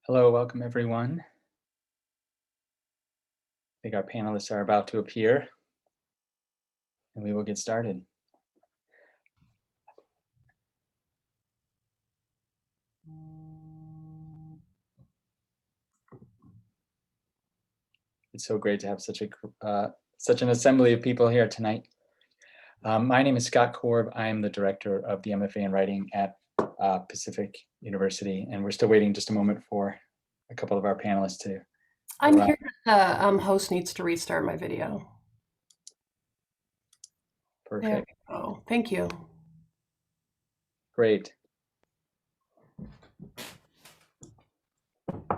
Hello, welcome everyone. I think our panelists are about to appear and we will get started. It's so great to have such an assembly of people here tonight. My name is Scott Korb. I am the director of the MFA in writing at Pacific University, and we're still waiting just a moment for a couple of our panelists to I'm here. The host needs to restart my video. Perfect. Oh, thank you. Great. All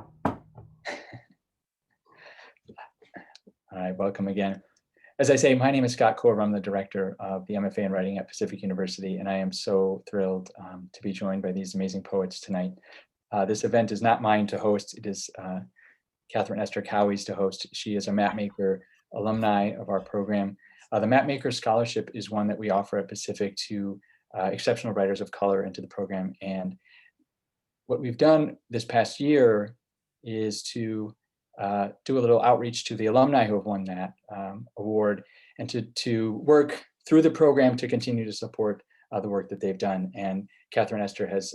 right, welcome again. As I say, my name is Scott Korb. I'm the director of the MFA in writing at Pacific University, and I am so thrilled to be joined by these amazing poets tonight. This event is not mine to host. It is Catherine-Esther Cowie's to host. She is a Mapmaker alumni of our program. The Mapmakers Scholarship is one that we offer at Pacific to exceptional writers of color into the program. And what we've done this past year is to do a little outreach to the alumni who have won that award, and to work through the program to continue to support the work that they've done. And Catherine-Esther has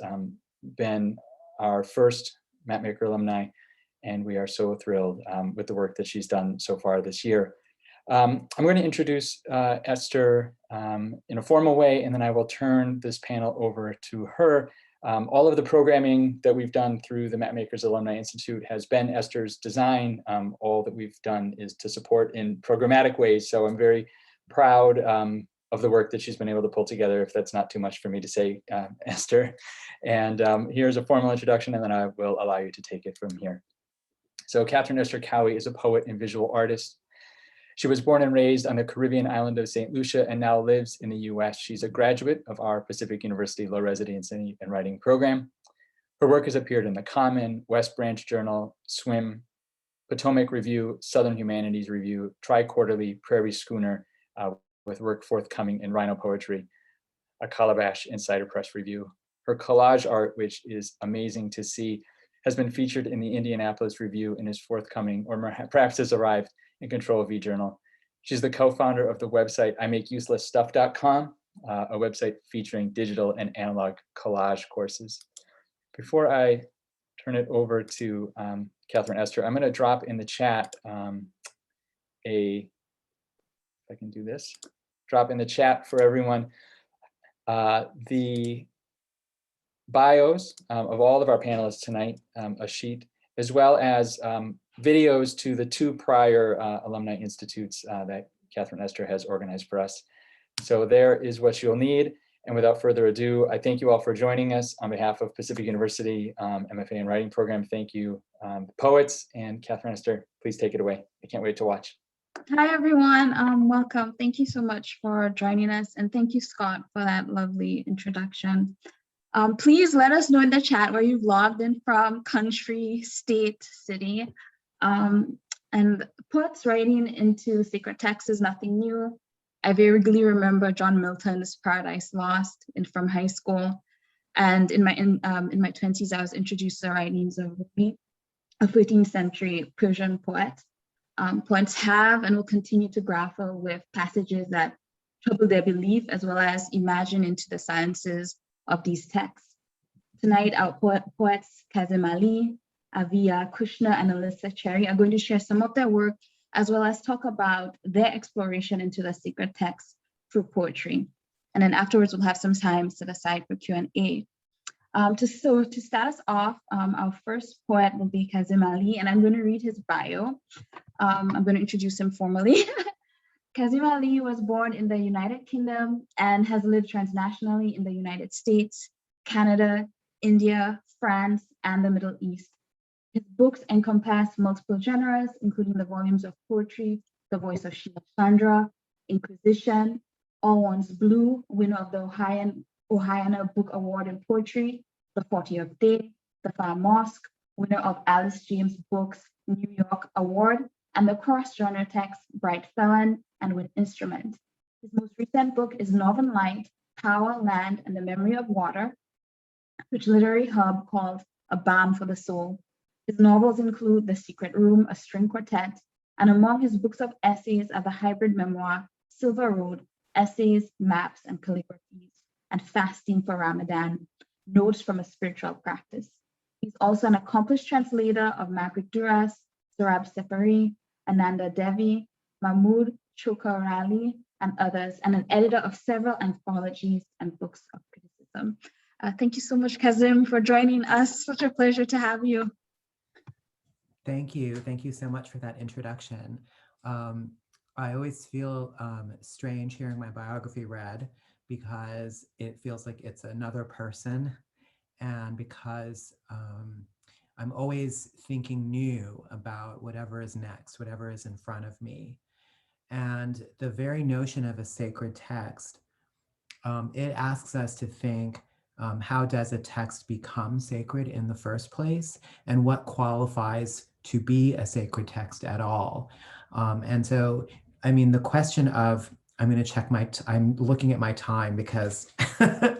been our first Mapmaker alumni, and we are so thrilled with the work that she's done so far this year. I'm going to introduce Esther in a formal way, and then I will turn this panel over to her. All of the programming that we've done through the Mapmakers Alumni Institute has been Esther's design. All that we've done is to support in programmatic ways, so I'm very proud of the work that she's been able to pull together, if that's not too much for me to say, Esther. And here's a formal introduction, and then I will allow you to take it from here. So Catherine-Esther Cowie is a poet and visual artist. She was born and raised on the Caribbean island of St. Lucia and now lives in the US. She's a graduate of our Pacific University Low Residency and Writing program. Her work has appeared in The Common, West Branch Journal, Swim, Potomac Review, Southern Humanities Review, Tri-Quarterly, Prairie Schooner, with work forthcoming in Rhino Poetry, a Calabash Insider Press Review. Her collage art, which is amazing to see, has been featured in the Indianapolis Review and is forthcoming, or perhaps has arrived, in Control V Journal. She's the co-founder of the website IMakeUselessStuff.com, a website featuring digital and analog collage courses. Before I turn it over to Catherine-Esther, I'm going to drop in the chat if I can do this, drop in the chat for everyone the bios of all of our panelists tonight, a sheet, as well as videos to the two prior alumni institutes that Catherine-Esther has organized for us. So there is what you'll need. And without further ado, I thank you all for joining us on behalf of Pacific University MFA in Writing program. Thank you, poets, and Catherine-Esther, please take it away. I can't wait to watch. Hi, everyone. Welcome. Thank you so much for joining us. And thank you, Scott, for that lovely introduction. Please let us know in the chat where you've logged in from, country, state, city. And poets writing into sacred texts is nothing new. I vaguely remember John Milton's Paradise Lost from high school. And in my 20s, I was introduced to the writings of a 15th century Persian poet. Poets have and will continue to grapple with passages that trouble their belief, as well as imagine into the silences of these texts. Tonight, our poets Kazim Ali, Aviya Kushner, and Allisa Cherry are going to share some of their work, as well as talk about their exploration into the sacred text through poetry. And then afterwards, we'll have some time set aside for Q&A. To start us off, our first poet will be Kazim Ali, and I'm going to read his bio. I'm going to introduce him formally. Kazim Ali was born in the United Kingdom and has lived transnationally in the United States, Canada, India, France, and the Middle East. His books encompass multiple genres, including the volumes of poetry, The Voice of Sheila Chandra, Inquisition, All One's Blue, winner of the Ohayana Book Award in Poetry, The 40th Day, The Far Mosque, winner of Alice James Books New York Award, and the cross-genre text Bright Felon and With Instrument. His most recent book is Northern Light, Power, Land, and the Memory of Water, which literary hub called A Balm for the Soul. His novels include The Secret Room, a string quartet, and among his books of essays are the hybrid memoir, Silver Road, Essays, Maps, and Calligraphies, and Fasting for Ramadan, Notes from a Spiritual Practice. He's also an accomplished translator of Mapmakers Duras, Sarab Separi, Ananda Devi, Mahmood Chokarali, and others, and an editor of several anthologies and books of criticism. Thank you so much, Kazim, for joining us. Such a pleasure to have you. Thank you. Thank you so much for that introduction. I always feel strange hearing my biography read because it feels like it's another person, and because I'm always thinking new about whatever is next, whatever is in front of me. And the very notion of a sacred text, it asks us to think, how does a text become sacred in the first place, and what qualifies to be a sacred text at all? And so, I mean, the question of, I'm going to check I'm looking at my time because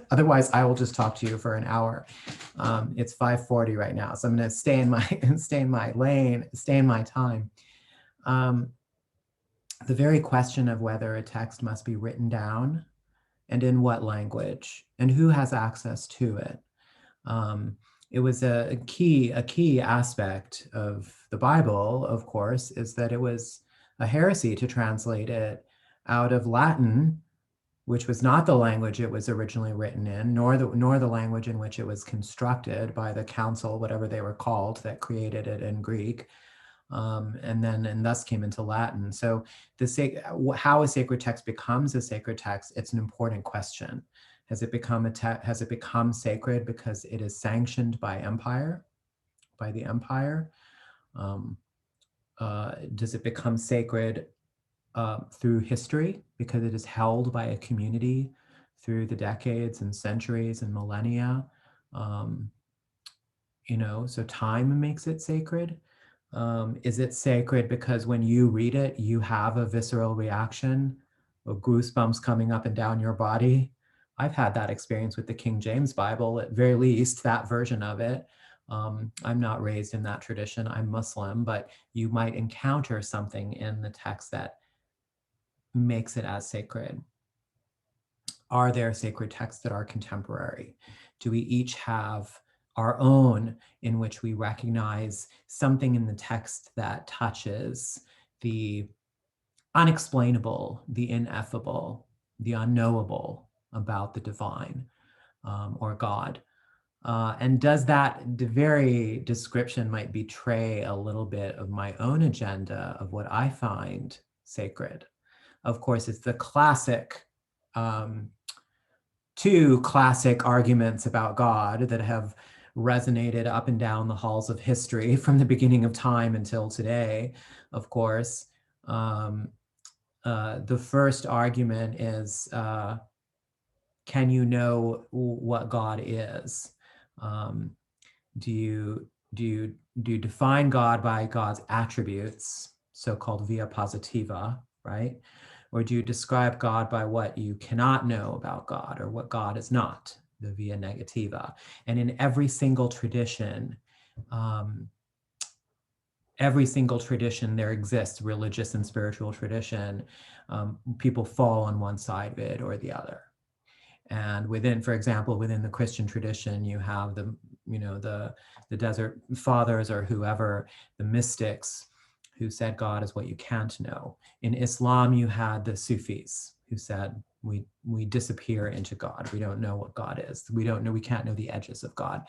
otherwise I will just talk to you for an hour. It's 5:40 right now, so I'm going to stay in my lane, stay in my time. The very question of whether a text must be written down and in what language and who has access to it. It was a key aspect of the Bible, of course, is that it was a heresy to translate it out of Latin, which was not the language it was originally written in, nor the language in which it was constructed by the council, whatever they were called, that created it in Greek, and thus came into Latin. So how a sacred text becomes a sacred text, it's an important question. Has it become sacred because it is sanctioned by the empire? Does it become sacred through history because it is held by a community through the decades and centuries and millennia? So time makes it sacred. Is it sacred because when you read it, you have a visceral reaction of goosebumps coming up and down your body? I've had that experience with the King James Bible, at very least that version of it. I'm not raised in that tradition, I'm Muslim, but you might encounter something in the text that makes it as sacred. Are there sacred texts that are contemporary? Do we each have our own in which we recognize something in the text that touches the unexplainable, the ineffable, the unknowable about the divine or God? And does the very description might betray a little bit of my own agenda of what I find sacred? Of course, it's the classic, two classic arguments about God that have resonated up and down the halls of history from the beginning of time until today, of course. The first argument is, can you know what God is? Do you define God by God's attributes, so-called via positiva, right? Or do you describe God by what you cannot know about God, or what God is not, the via negativa? And in every single tradition there exists, religious and spiritual tradition, people fall on one side of it or the other. And for example, within the Christian tradition, you have the desert fathers or whoever, the mystics, who said God is what you can't know. In Islam, you had the Sufis who said we disappear into God. We don't know what God is. We can't know the edges of God.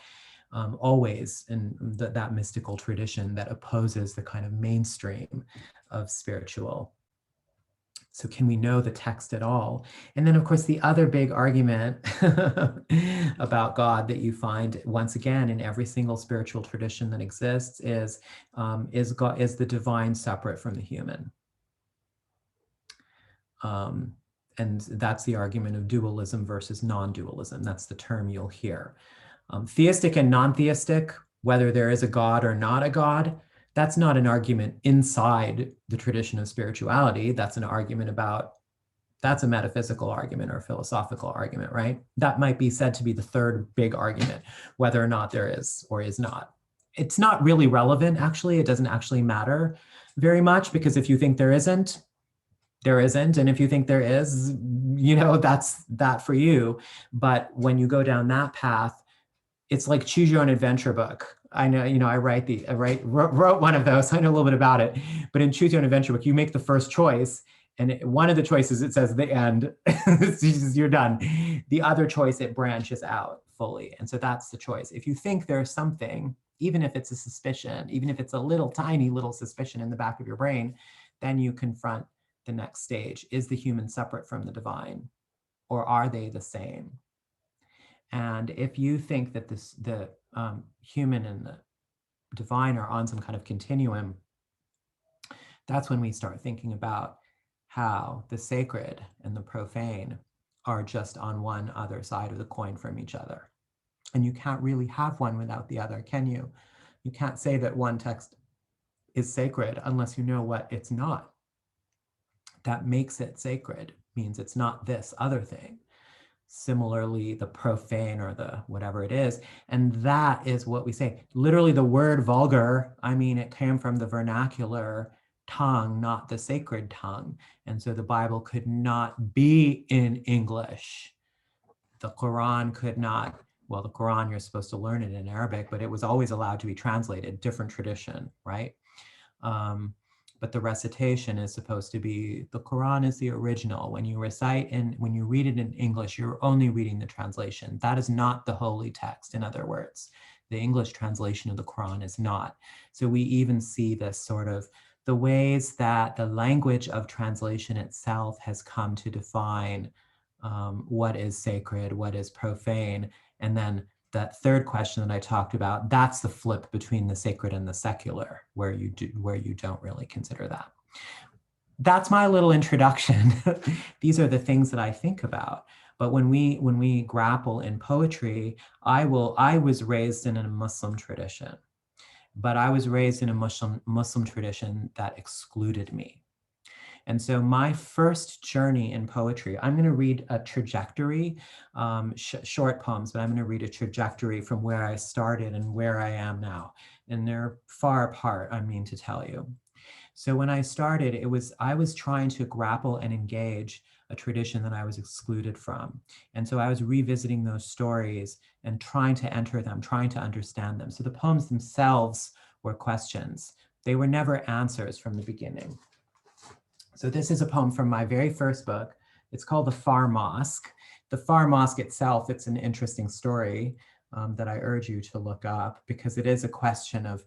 Always in that mystical tradition that opposes the kind of mainstream of spiritual. So can we know the text at all? And then, of course, the other big argument about God that you find, once again, in every single spiritual tradition that exists is the divine separate from the human? And that's the argument of dualism versus non-dualism. That's the term you'll hear. Theistic and non-theistic, whether there is a God or not a God, that's not an argument inside the tradition of spirituality. That's an argument that's a metaphysical argument or philosophical argument, right? That might be said to be the third big argument, whether or not there is or is not it's not really relevant, actually. It doesn't actually matter very much, because if you think there isn't, there isn't. And if you think there is, that's that for you. But when you go down that path, it's like choose your own adventure book. I know, I wrote one of those. I know a little bit about it. But in choose your own adventure book, you make the first choice. And one of the choices, it says the end, you're done. The other choice, it branches out fully. And so that's the choice. If you think there's something, even if it's a suspicion, even if it's a little tiny little suspicion in the back of your brain, then you confront the next stage. Is the human separate from the divine, or are they the same? And if you think that the human and the divine are on some kind of continuum, that's when we start thinking about how the sacred and the profane are just on one other side of the coin from each other. And you can't really have one without the other, can you? You can't say that one text is sacred unless you know what it's not. That makes it sacred means it's not this other thing. Similarly, the profane or the whatever it is. And that is what we say. Literally the word vulgar, it came from the vernacular tongue, not the sacred tongue. And so the Bible could not be in English. The Quran could not, well, the Quran, you're supposed to learn it in Arabic, but it was always allowed to be translated, different tradition, right? But the recitation is supposed to be, the Quran is the original. When you recite and when you read it in English, you're only reading the translation. That is not the holy text, in other words. The English translation of the Quran is not. So we even see this sort of, the ways that the language of translation itself has come to define what is sacred, what is profane. And then that third question that I talked about, that's the flip between the sacred and the secular, where you don't really consider that. That's my little introduction. These are the things that I think about. But when we grapple in poetry, I was raised in a Muslim tradition, but I was raised in a Muslim tradition that excluded me. And so my first journey in poetry, I'm going to read a trajectory, short poems, but I'm going to read a trajectory from where I started and where I am now. And they're far apart, I mean to tell you. So when I started, I was trying to grapple and engage a tradition that I was excluded from. And so I was revisiting those stories and trying to enter them, trying to understand them. So the poems themselves were questions. They were never answers from the beginning. So this is a poem from my very first book. It's called The Far Mosque. The Far Mosque itself, it's an interesting story that I urge you to look up, because it is a question of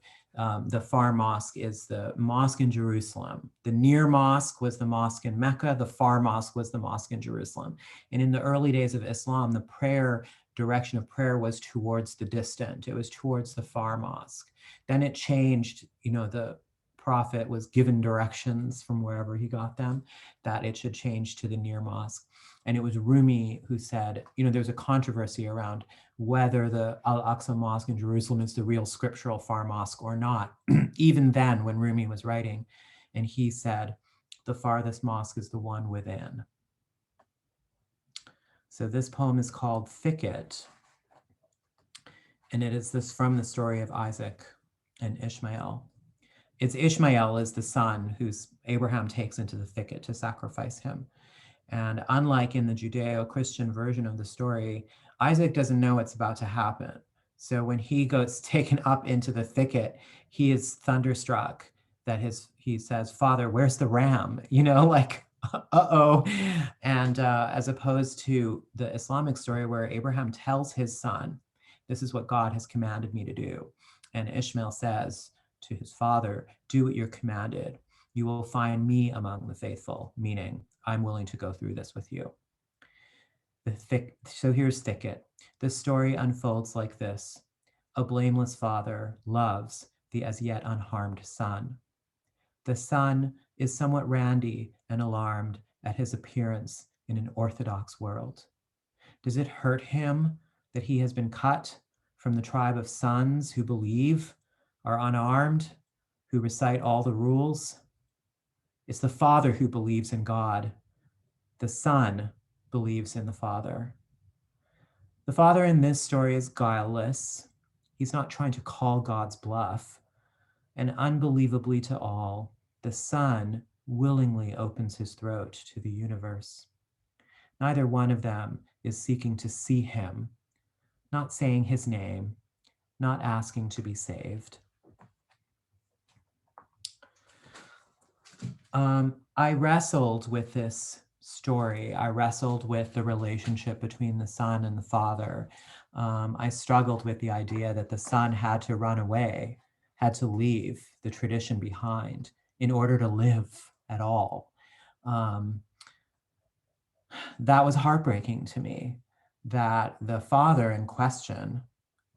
the Far Mosque is the mosque in Jerusalem. The near mosque was the mosque in Mecca. The Far Mosque was the mosque in Jerusalem. And in the early days of Islam, the direction of prayer was towards the distant. It was towards the Far Mosque. Then it changed, the Prophet was given directions from wherever he got them that it should change to the near mosque. And it was Rumi who said, there's a controversy around whether the Al-Aqsa Mosque in Jerusalem is the real scriptural Far Mosque or not, even then when Rumi was writing. And he said, the farthest mosque is the one within. So this poem is called Thicket. And it is from the story of Isaac and Ishmael. It's Ishmael is the son whose Abraham takes into the thicket to sacrifice him. And unlike in the Judeo-Christian version of the story, Isaac doesn't know what's about to happen. So when he goes taken up into the thicket, he is thunderstruck that he says, "Father, where's the ram?" uh-oh. And as opposed to the Islamic story where Abraham tells his son, this is what God has commanded me to do. And Ishmael says to his father, do what you're commanded. You will find me among the faithful, meaning I'm willing to go through this with you. So here's Thicket. The story unfolds like this. A blameless father loves the as yet unharmed son. The son is somewhat randy and alarmed at his appearance in an orthodox world. Does it hurt him that he has been cut from the tribe of sons who believe, are unarmed, who recite all the rules? It's the father who believes in God. The son believes in the father. The father in this story is guileless, He's not trying to call God's bluff. And unbelievably to all, the Son willingly opens his throat to the universe. Neither one of them is seeking to see him, not saying his name, not asking to be saved. I wrestled with this story. I wrestled with the relationship between the Son and the Father. I struggled with the idea that the Son had to run away, had to leave the tradition behind in order to live at all. That was heartbreaking to me, that the father in question,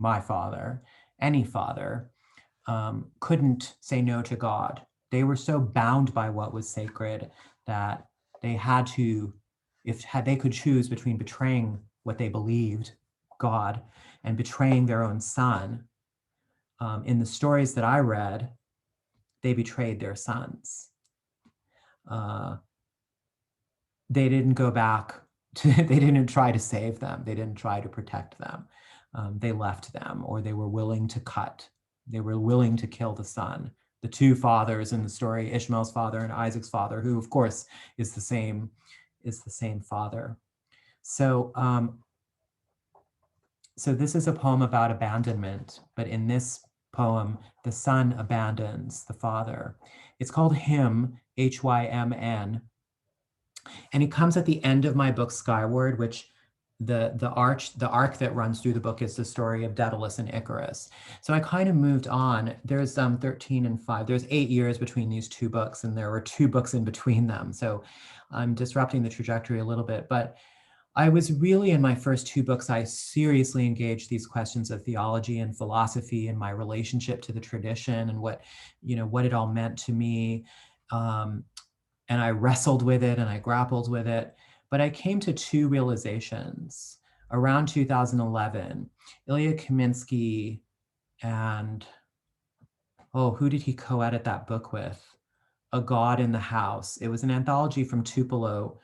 my father, any father, couldn't say no to God. They were so bound by what was sacred that they had to, they could choose between betraying what they believed, God, and betraying their own son. In the stories that I read, they betrayed their sons. They didn't go back they didn't try to save them. They didn't try to protect them. They left them, or they were willing to cut. They were willing to kill the son. The two fathers in the story, Ishmael's father and Isaac's father, who of course is the same father. So, so this is a poem about abandonment, but in this poem, the son abandons the father. It's called Hymn, Hymn. And it comes at the end of my book, Skyward, which the arc that runs through the book is the story of Daedalus and Icarus. So I kind of moved on. There's 13 and 5. There's 8 years between these two books, and there were 2 books in between them. So I'm disrupting the trajectory a little bit. But I was really, in my first 2 books, I seriously engaged these questions of theology and philosophy and my relationship to the tradition and what it all meant to me. And I wrestled with it and I grappled with it. But I came to 2 realizations. Around 2011, Ilya Kaminsky and, who did he co-edit that book with? A God in the House. It was an anthology from Tupelo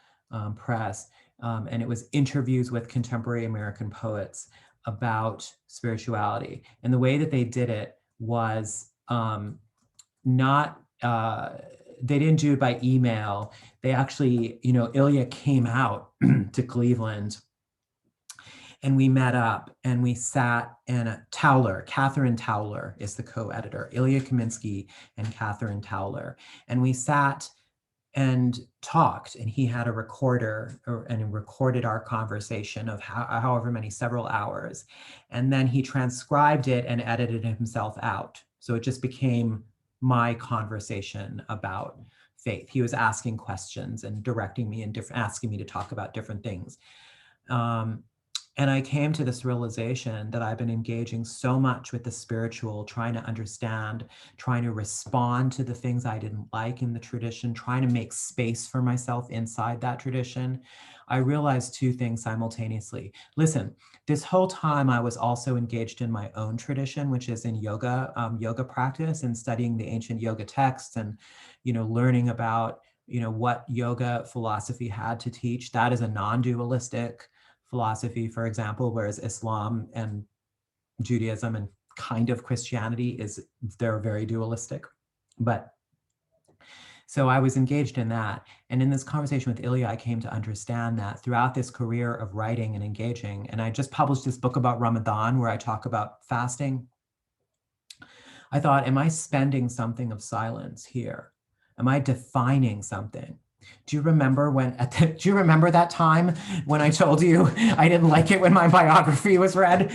Press, and it was interviews with contemporary American poets about spirituality. And the way that they did it was not, they didn't do it by email. They actually, Ilya came out to Cleveland and we met up and we sat, and Catherine Towler is the co-editor, Ilya Kaminsky and Catherine Towler. And we sat and talked, and he had a recorder and recorded our conversation of however many, several hours. And then he transcribed it and edited it himself out. So it just became my conversation about faith. He was asking questions and directing me and asking me to talk about different things. And I came to this realization that I've been engaging so much with the spiritual, trying to understand, trying to respond to the things I didn't like in the tradition, trying to make space for myself inside that tradition. I realized 2 things simultaneously. Listen, this whole time I was also engaged in my own tradition, which is in yoga, yoga practice, and studying the ancient yoga texts and, learning about, what yoga philosophy had to teach. That is a non-dualistic philosophy, for example, whereas Islam and Judaism and kind of Christianity they're very dualistic. But so I was engaged in that. And in this conversation with Ilya, I came to understand that throughout this career of writing and engaging, and I just published this book about Ramadan where I talk about fasting. I thought, am I spending something of silence here? Am I defining something? Do you remember do you remember that time when I told you I didn't like it when my biography was read?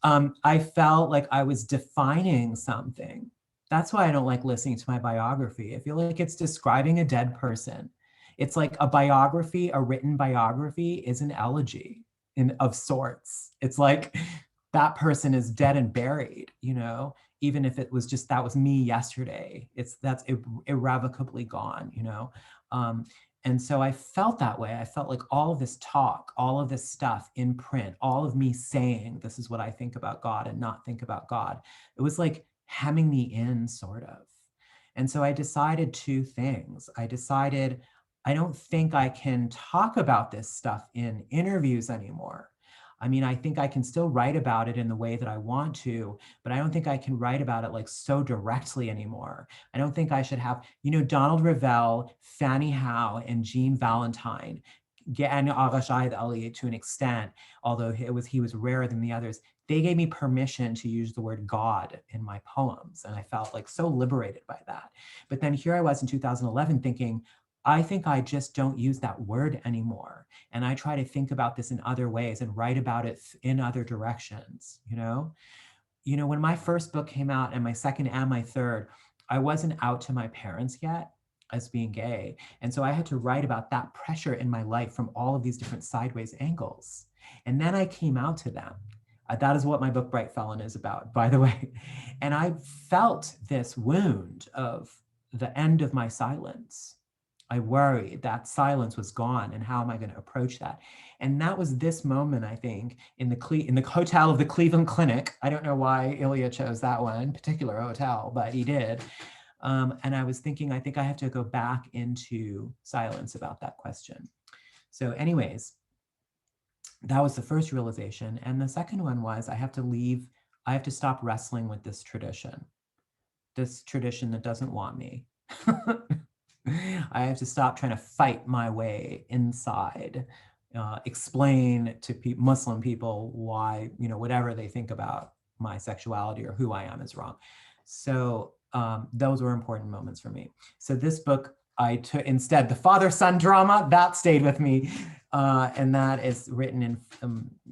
I felt like I was defining something. That's why I don't like listening to my biography. I feel like it's describing a dead person. It's like a biography, a written biography is an elegy of sorts. It's like that person is dead and buried, even if it was just, that was me yesterday, that's irrevocably gone, and so I felt that way. I felt like all of this talk, all of this stuff in print, all of me saying, this is what I think about God and not think about God, it was like hemming me in, sort of. And so I decided 2 things. I decided, I don't think I can talk about this stuff in interviews anymore. I mean, I think I can still write about it in the way that I want to, but I don't think I can write about it like so directly anymore. I don't think I should have, Donald Ravel, Fanny Howe, and Jean Valentine, and Kazim Ali to an extent, although he was rarer than the others, they gave me permission to use the word God in my poems. And I felt like so liberated by that. But then here I was in 2011 thinking, I think I just don't use that word anymore. And I try to think about this in other ways and write about it in other directions, when my first book came out and my second and my third, I wasn't out to my parents yet as being gay. And so I had to write about that pressure in my life from all of these different sideways angles. And then I came out to them. That is what my book Bright Felon is about, by the way. And I felt this wound of the end of my silence. I worried that silence was gone, and how am I going to approach that? And that was this moment, I think, in the hotel of the Cleveland Clinic. I don't know why Ilya chose that one particular hotel, but he did. And I was thinking, I think I have to go back into silence about that question. So anyways, that was the first realization. And the second one was I have to stop wrestling with this tradition that doesn't want me. I have to stop trying to fight my way inside, explain to Muslim people why, whatever they think about my sexuality or who I am is wrong. So those were important moments for me. So this book, I took instead the father-son drama, that stayed with me. And that is written in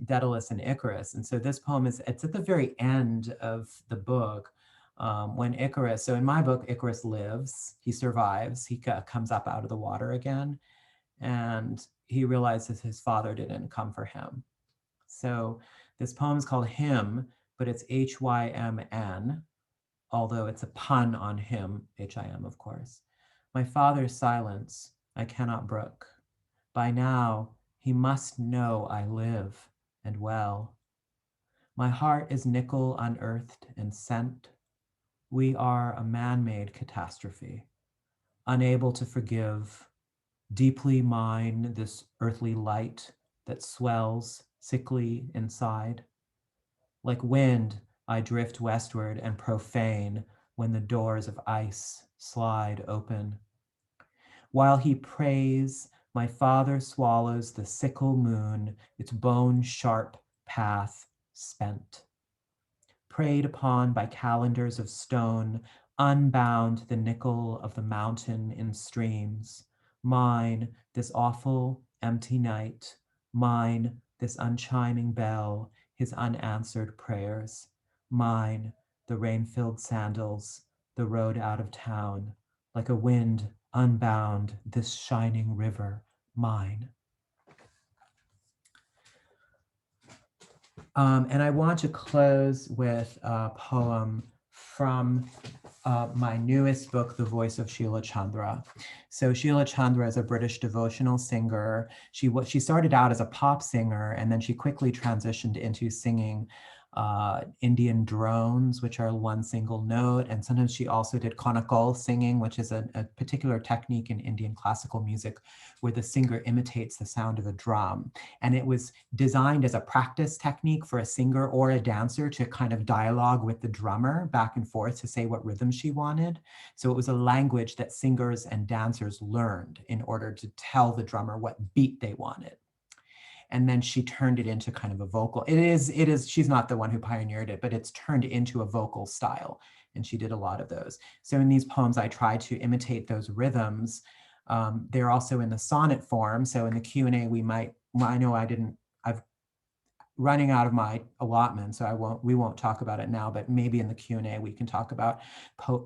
Daedalus and Icarus. And so this poem it's at the very end of the book. When Icarus, so in my book, Icarus lives, he survives, he comes up out of the water again, and he realizes his father didn't come for him. So this poem is called Hymn, but it's Hymn, although it's a pun on him, H-I-M, of course. My father's silence I cannot brook. By now he must know I live and well. My heart is nickel unearthed and sent. We are a man-made catastrophe, unable to forgive, deeply mine this earthly light that swells sickly inside. Like wind, I drift westward and profane when the doors of ice slide open. While he prays, my father swallows the sickle moon, its bone-sharp path spent. Preyed upon by calendars of stone, unbound the nickel of the mountain in streams. Mine, this awful empty night, mine, this unchiming bell, his unanswered prayers. Mine, the rain-filled sandals, the road out of town, like a wind unbound this shining river, mine. And I want to close with a poem from my newest book, The Voice of Sheila Chandra. So Sheila Chandra is a British devotional singer. She started out as a pop singer, and then she quickly transitioned into singing Indian drones, which are one single note. And sometimes she also did konakol singing, which is a particular technique in Indian classical music where the singer imitates the sound of a drum. And it was designed as a practice technique for a singer or a dancer to kind of dialogue with the drummer back and forth to say what rhythm she wanted. So it was a language that singers and dancers learned in order to tell the drummer what beat they wanted. And then she turned it into kind of a vocal. It is, she's not the one who pioneered it, but it's turned into a vocal style. And she did a lot of those. So in these poems, I try to imitate those rhythms. They're also in the sonnet form. So in the Q&A, I've running out of my allotment, so we won't talk about it now, but maybe in the Q&A, we can talk about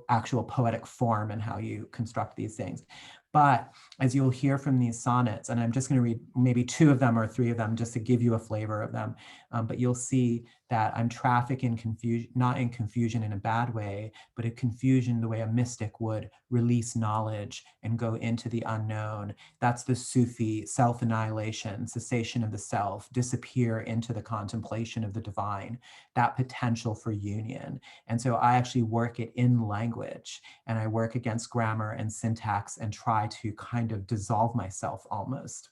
actual poetic form and how you construct these things. But as you'll hear from these sonnets, and I'm just going to read maybe 2 of them or 3 of them just to give you a flavor of them, but you'll see that I'm trafficking in confusion, not in confusion in a bad way, but a confusion the way a mystic would release knowledge and go into the unknown. That's the Sufi self-annihilation, cessation of the self, disappear into the contemplation of the divine, that potential for union. And so I actually work it in language, and I work against grammar and syntax and try to kind of dissolve myself almost.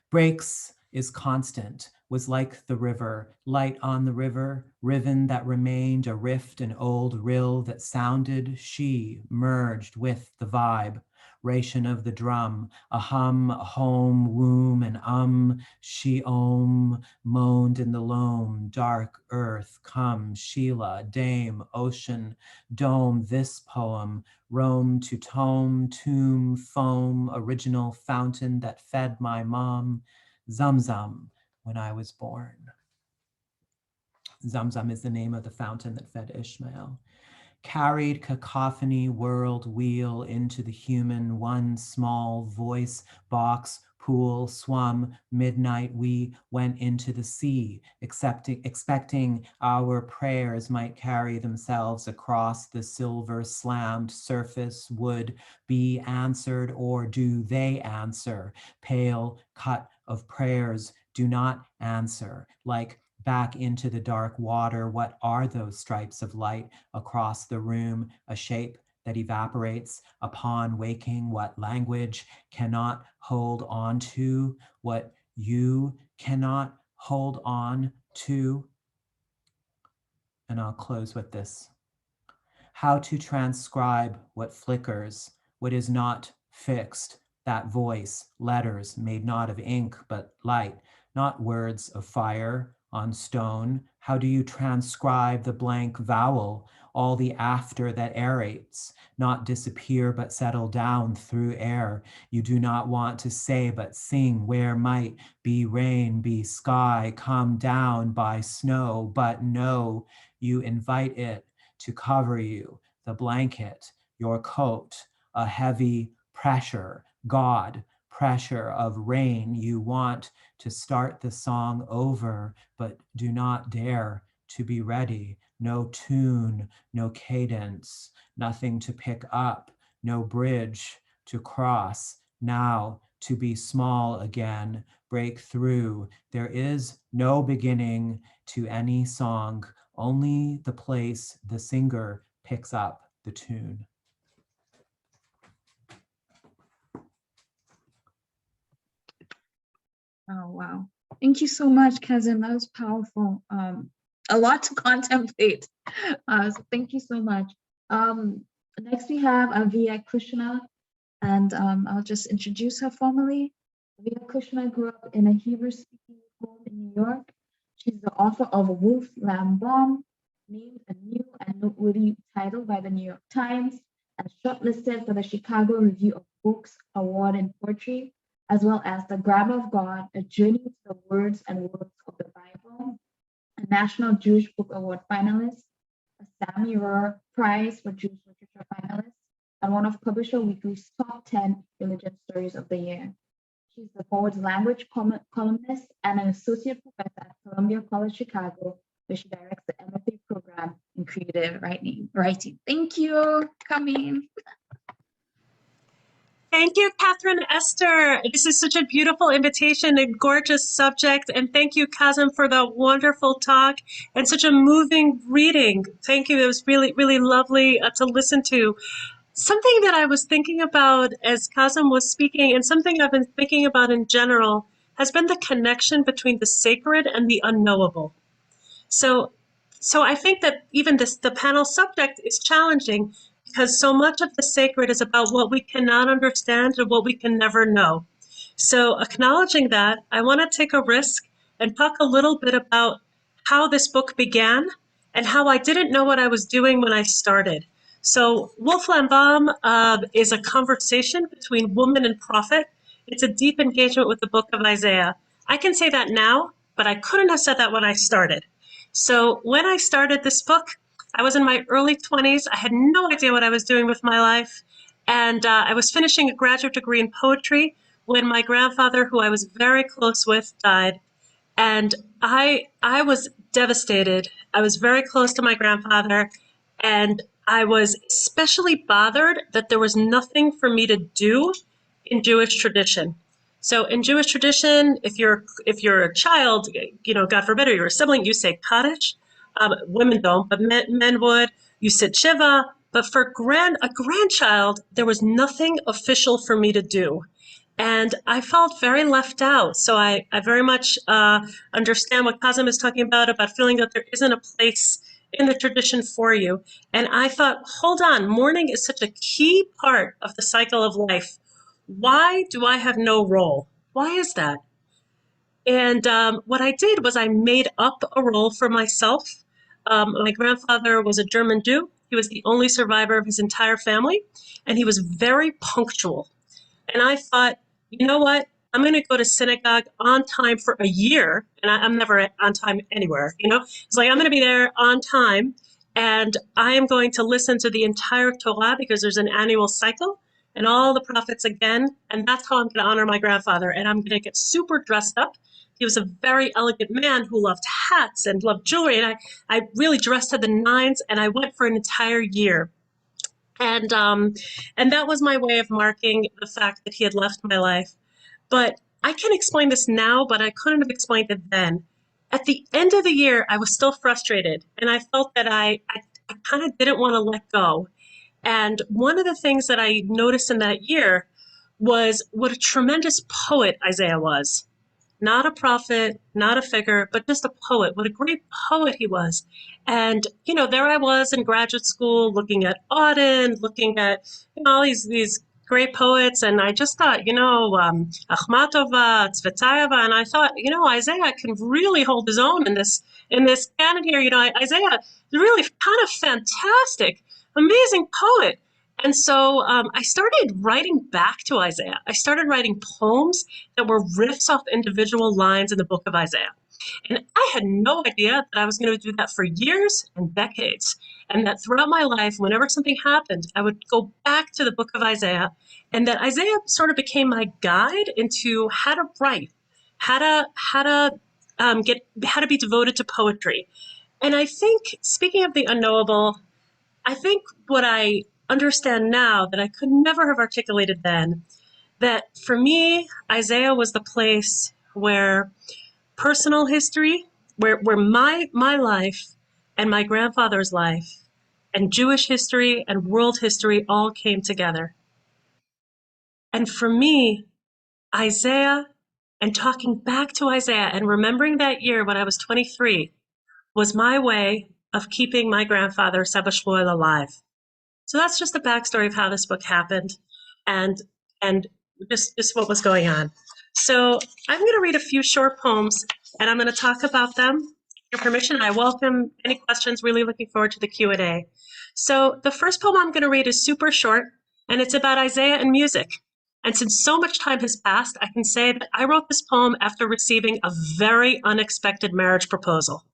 Breaks is constant was like the river, light on the river, riven that remained a rift, an old rill that sounded, she merged with the vibe, ration of the drum, a hum, a home, womb, and she moaned in the loam, dark earth, come, Sheila, dame, ocean, dome, this poem, Rome to tome, tomb, foam, original fountain that fed my mom, Zamzam, when I was born. Zamzam is the name of the fountain that fed Ishmael. Carried cacophony, world wheel into the human, one small voice, box, pool, swum, midnight, we went into the sea, expecting our prayers might carry themselves across the silver slammed surface, would be answered, or do they answer? Pale cut of prayers do not answer, like back into the dark water. What are those stripes of light across the room? A shape that evaporates upon waking. What language cannot hold on to? What you cannot hold on to? And I'll close with this. How to transcribe what flickers, what is not fixed, that voice, letters made not of ink but light, not words of fire on stone. How do you transcribe the blank vowel, all the after that aerates, not disappear but settle down through air? You do not want to say but sing, where might be rain, be sky, come down by snow, but no, you invite it to cover you, the blanket, your coat, a heavy pressure, God, pressure of rain. You want to start the song over, but do not dare to be ready. No tune, no cadence, nothing to pick up, no bridge to cross. Now to be small again, break through. There is no beginning to any song, only the place the singer picks up the tune. Oh, wow. Thank you so much, Kazim. That was powerful. A lot to contemplate. So thank you so much. Next, we have Aviya Kushner, and I'll just introduce her formally. Aviya Kushner grew up in a Hebrew-speaking home in New York. She's the author of Wolf, Lamb, Bomb, named a new and noteworthy title by the New York Times, and shortlisted for the Chicago Review of Books Award in Poetry, as well as the Grapple of God, a journey to the words and words of the Bible, a National Jewish Book Award finalist, a Sammy Rohr Prize for Jewish Literature finalist, and one of Publisher Weekly's top 10 religion stories of the year. She's the Forward's language columnist and an associate professor at Columbia College Chicago, where she directs the MFA program in creative writing. Thank you for coming. Thank you, Catherine-Esther. This is such a beautiful invitation, a gorgeous subject. And thank you, Kazim, for the wonderful talk and such a moving reading. Thank you. It was really, really lovely to listen to. Something that I was thinking about as Kazim was speaking, and something I've been thinking about in general, has been the connection between the sacred and the unknowable. So I think that even the panel subject is challenging, because so much of the sacred is about what we cannot understand and what we can never know. So acknowledging that, I want to take a risk and talk a little bit about how this book began and how I didn't know what I was doing when I started. So Wolf Lambaum is a conversation between woman and prophet. It's a deep engagement with the book of Isaiah. I can say that now, but I couldn't have said that when I started. So when I started this book, I was in my early 20s. I had no idea what I was doing with my life. And I was finishing a graduate degree in poetry when my grandfather, who I was very close with, died. And I was devastated. I was very close to my grandfather. And I was especially bothered that there was nothing for me to do in Jewish tradition. So in Jewish tradition, if you're a child, God forbid, or you're a sibling, you say Kaddish. Women don't, but men would. You sit Shiva, but for a grandchild, there was nothing official for me to do. And I felt very left out. So I very much understand what Kazim is talking about feeling that there isn't a place in the tradition for you. And I thought, hold on, mourning is such a key part of the cycle of life. Why do I have no role? Why is that? And what I did was I made up a role for myself. My grandfather was a German Jew. He was the only survivor of his entire family, and he was very punctual. And I thought, you know what? I'm going to go to synagogue on time for a year. And I'm never on time anywhere, you know? It's like, I'm going to be there on time. And I am going to listen to the entire Torah because there's an annual cycle and all the prophets again. And that's how I'm going to honor my grandfather. And I'm going to get super dressed up. He was a very elegant man who loved hats and loved jewelry. And I really dressed to the nines, and I went for an entire year. And that was my way of marking the fact that he had left my life. But I can explain this now, but I couldn't have explained it then. At the end of the year, I was still frustrated, and I felt that I kind of didn't want to let go. And one of the things that I noticed in that year was what a tremendous poet Isaiah was. Not a prophet, not a figure, but just a poet. What a great poet he was. And, you know, there I was in graduate school looking at Auden, looking at, you know, all these great poets. And I just thought, you know, Akhmatova, Tsvetaeva, and I thought, you know, Isaiah can really hold his own in this canon here. You know, Isaiah is really kind of fantastic, amazing poet. And so I started writing back to Isaiah. I started writing poems that were riffs off individual lines in the book of Isaiah. And I had no idea that I was going to do that for years and decades. And that throughout my life, whenever something happened, I would go back to the book of Isaiah. And that Isaiah sort of became my guide into how to write, how to be devoted to poetry. And I think, speaking of the unknowable, I think what I understand now that I could never have articulated then, that for me, Isaiah was the place where personal history, where my life and my grandfather's life and Jewish history and world history all came together. And for me, Isaiah and talking back to Isaiah and remembering that year when I was 23 was my way of keeping my grandfather, Saba Shmuel, alive. So that's just the backstory of how this book happened and just what was going on. So I'm going to read a few short poems, and I'm going to talk about them. With your permission, I welcome any questions. Really looking forward to the Q&A. So the first poem I'm going to read is super short, and it's about Isaiah and music. And since so much time has passed, I can say that I wrote this poem after receiving a very unexpected marriage proposal.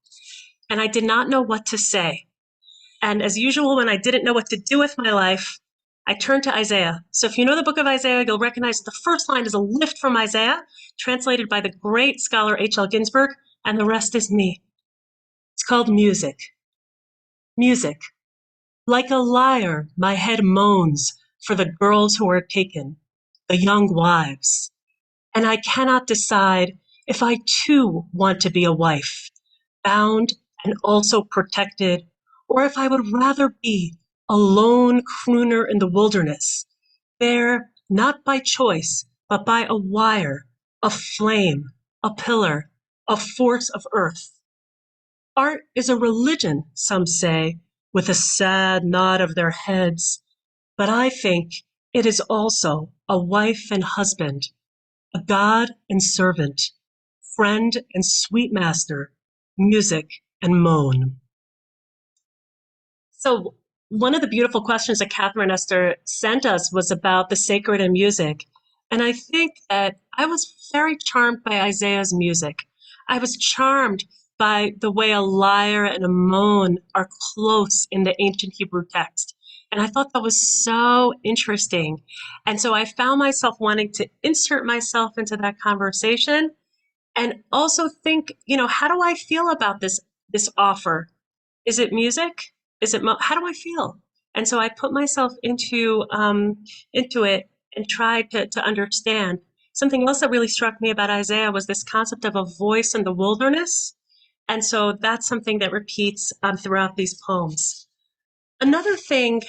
And I did not know what to say. And as usual, when I didn't know what to do with my life, I turned to Isaiah. So if you know the book of Isaiah, you'll recognize the first line is a lift from Isaiah, translated by the great scholar H.L. Ginsberg, and the rest is me. It's called Music. Music. Like a lyre, my head moans for the girls who are taken, the young wives. And I cannot decide if I too want to be a wife, bound and also protected, or if I would rather be a lone crooner in the wilderness, there not by choice, but by a wire, a flame, a pillar, a force of earth. Art is a religion, some say, with a sad nod of their heads, but I think it is also a wife and husband, a god and servant, friend and sweet master, music and moan. So one of the beautiful questions that Catherine-Esther sent us was about the sacred and music. And I think that I was very charmed by Isaiah's music. I was charmed by the way a lyre and a moan are close in the ancient Hebrew text. And I thought that was so interesting. And so I found myself wanting to insert myself into that conversation and also think, you know, how do I feel about this offer? Is it music? Is it how do I feel? And so I put myself into it and tried to understand. Something else that really struck me about Isaiah was this concept of a voice in the wilderness. And so that's something that repeats throughout these poems. Another thing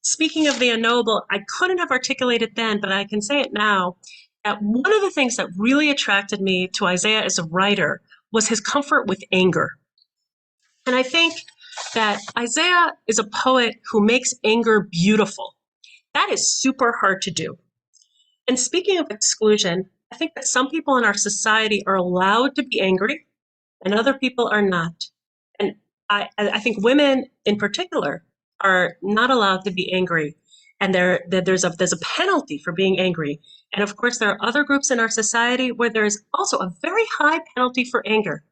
speaking of the unknowable, I couldn't have articulated then, but I can say it now, that one of the things that really attracted me to Isaiah as a writer was his comfort with anger. And I think that Isaiah is a poet who makes anger beautiful. That is super hard to do. And speaking of exclusion, I think that some people in our society are allowed to be angry and other people are not. And I think women in particular are not allowed to be angry. And there's a penalty for being angry. And of course, there are other groups in our society where there is also a very high penalty for anger.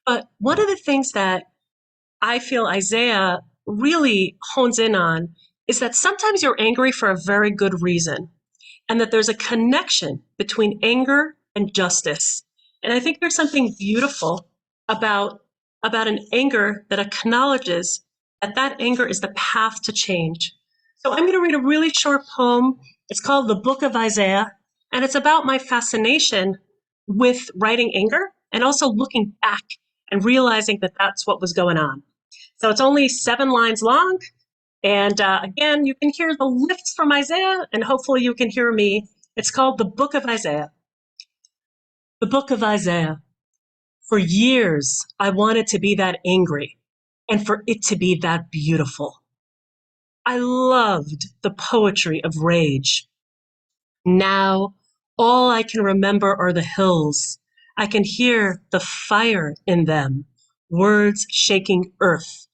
But one of the things that I feel Isaiah really hones in on is that sometimes you're angry for a very good reason, and that there's a connection between anger and justice. And I think there's something beautiful about an anger that acknowledges that that anger is the path to change. So I'm going to read a really short poem. It's called The Book of Isaiah, and it's about my fascination with writing anger and also looking back and realizing that that's what was going on. So it's only 7 lines long. And again, you can hear the lifts from Isaiah, and hopefully you can hear me. It's called The Book of Isaiah. The Book of Isaiah. For years, I wanted to be that angry and for it to be that beautiful. I loved the poetry of rage. Now, all I can remember are the hills. I can hear the fire in them, words shaking earth.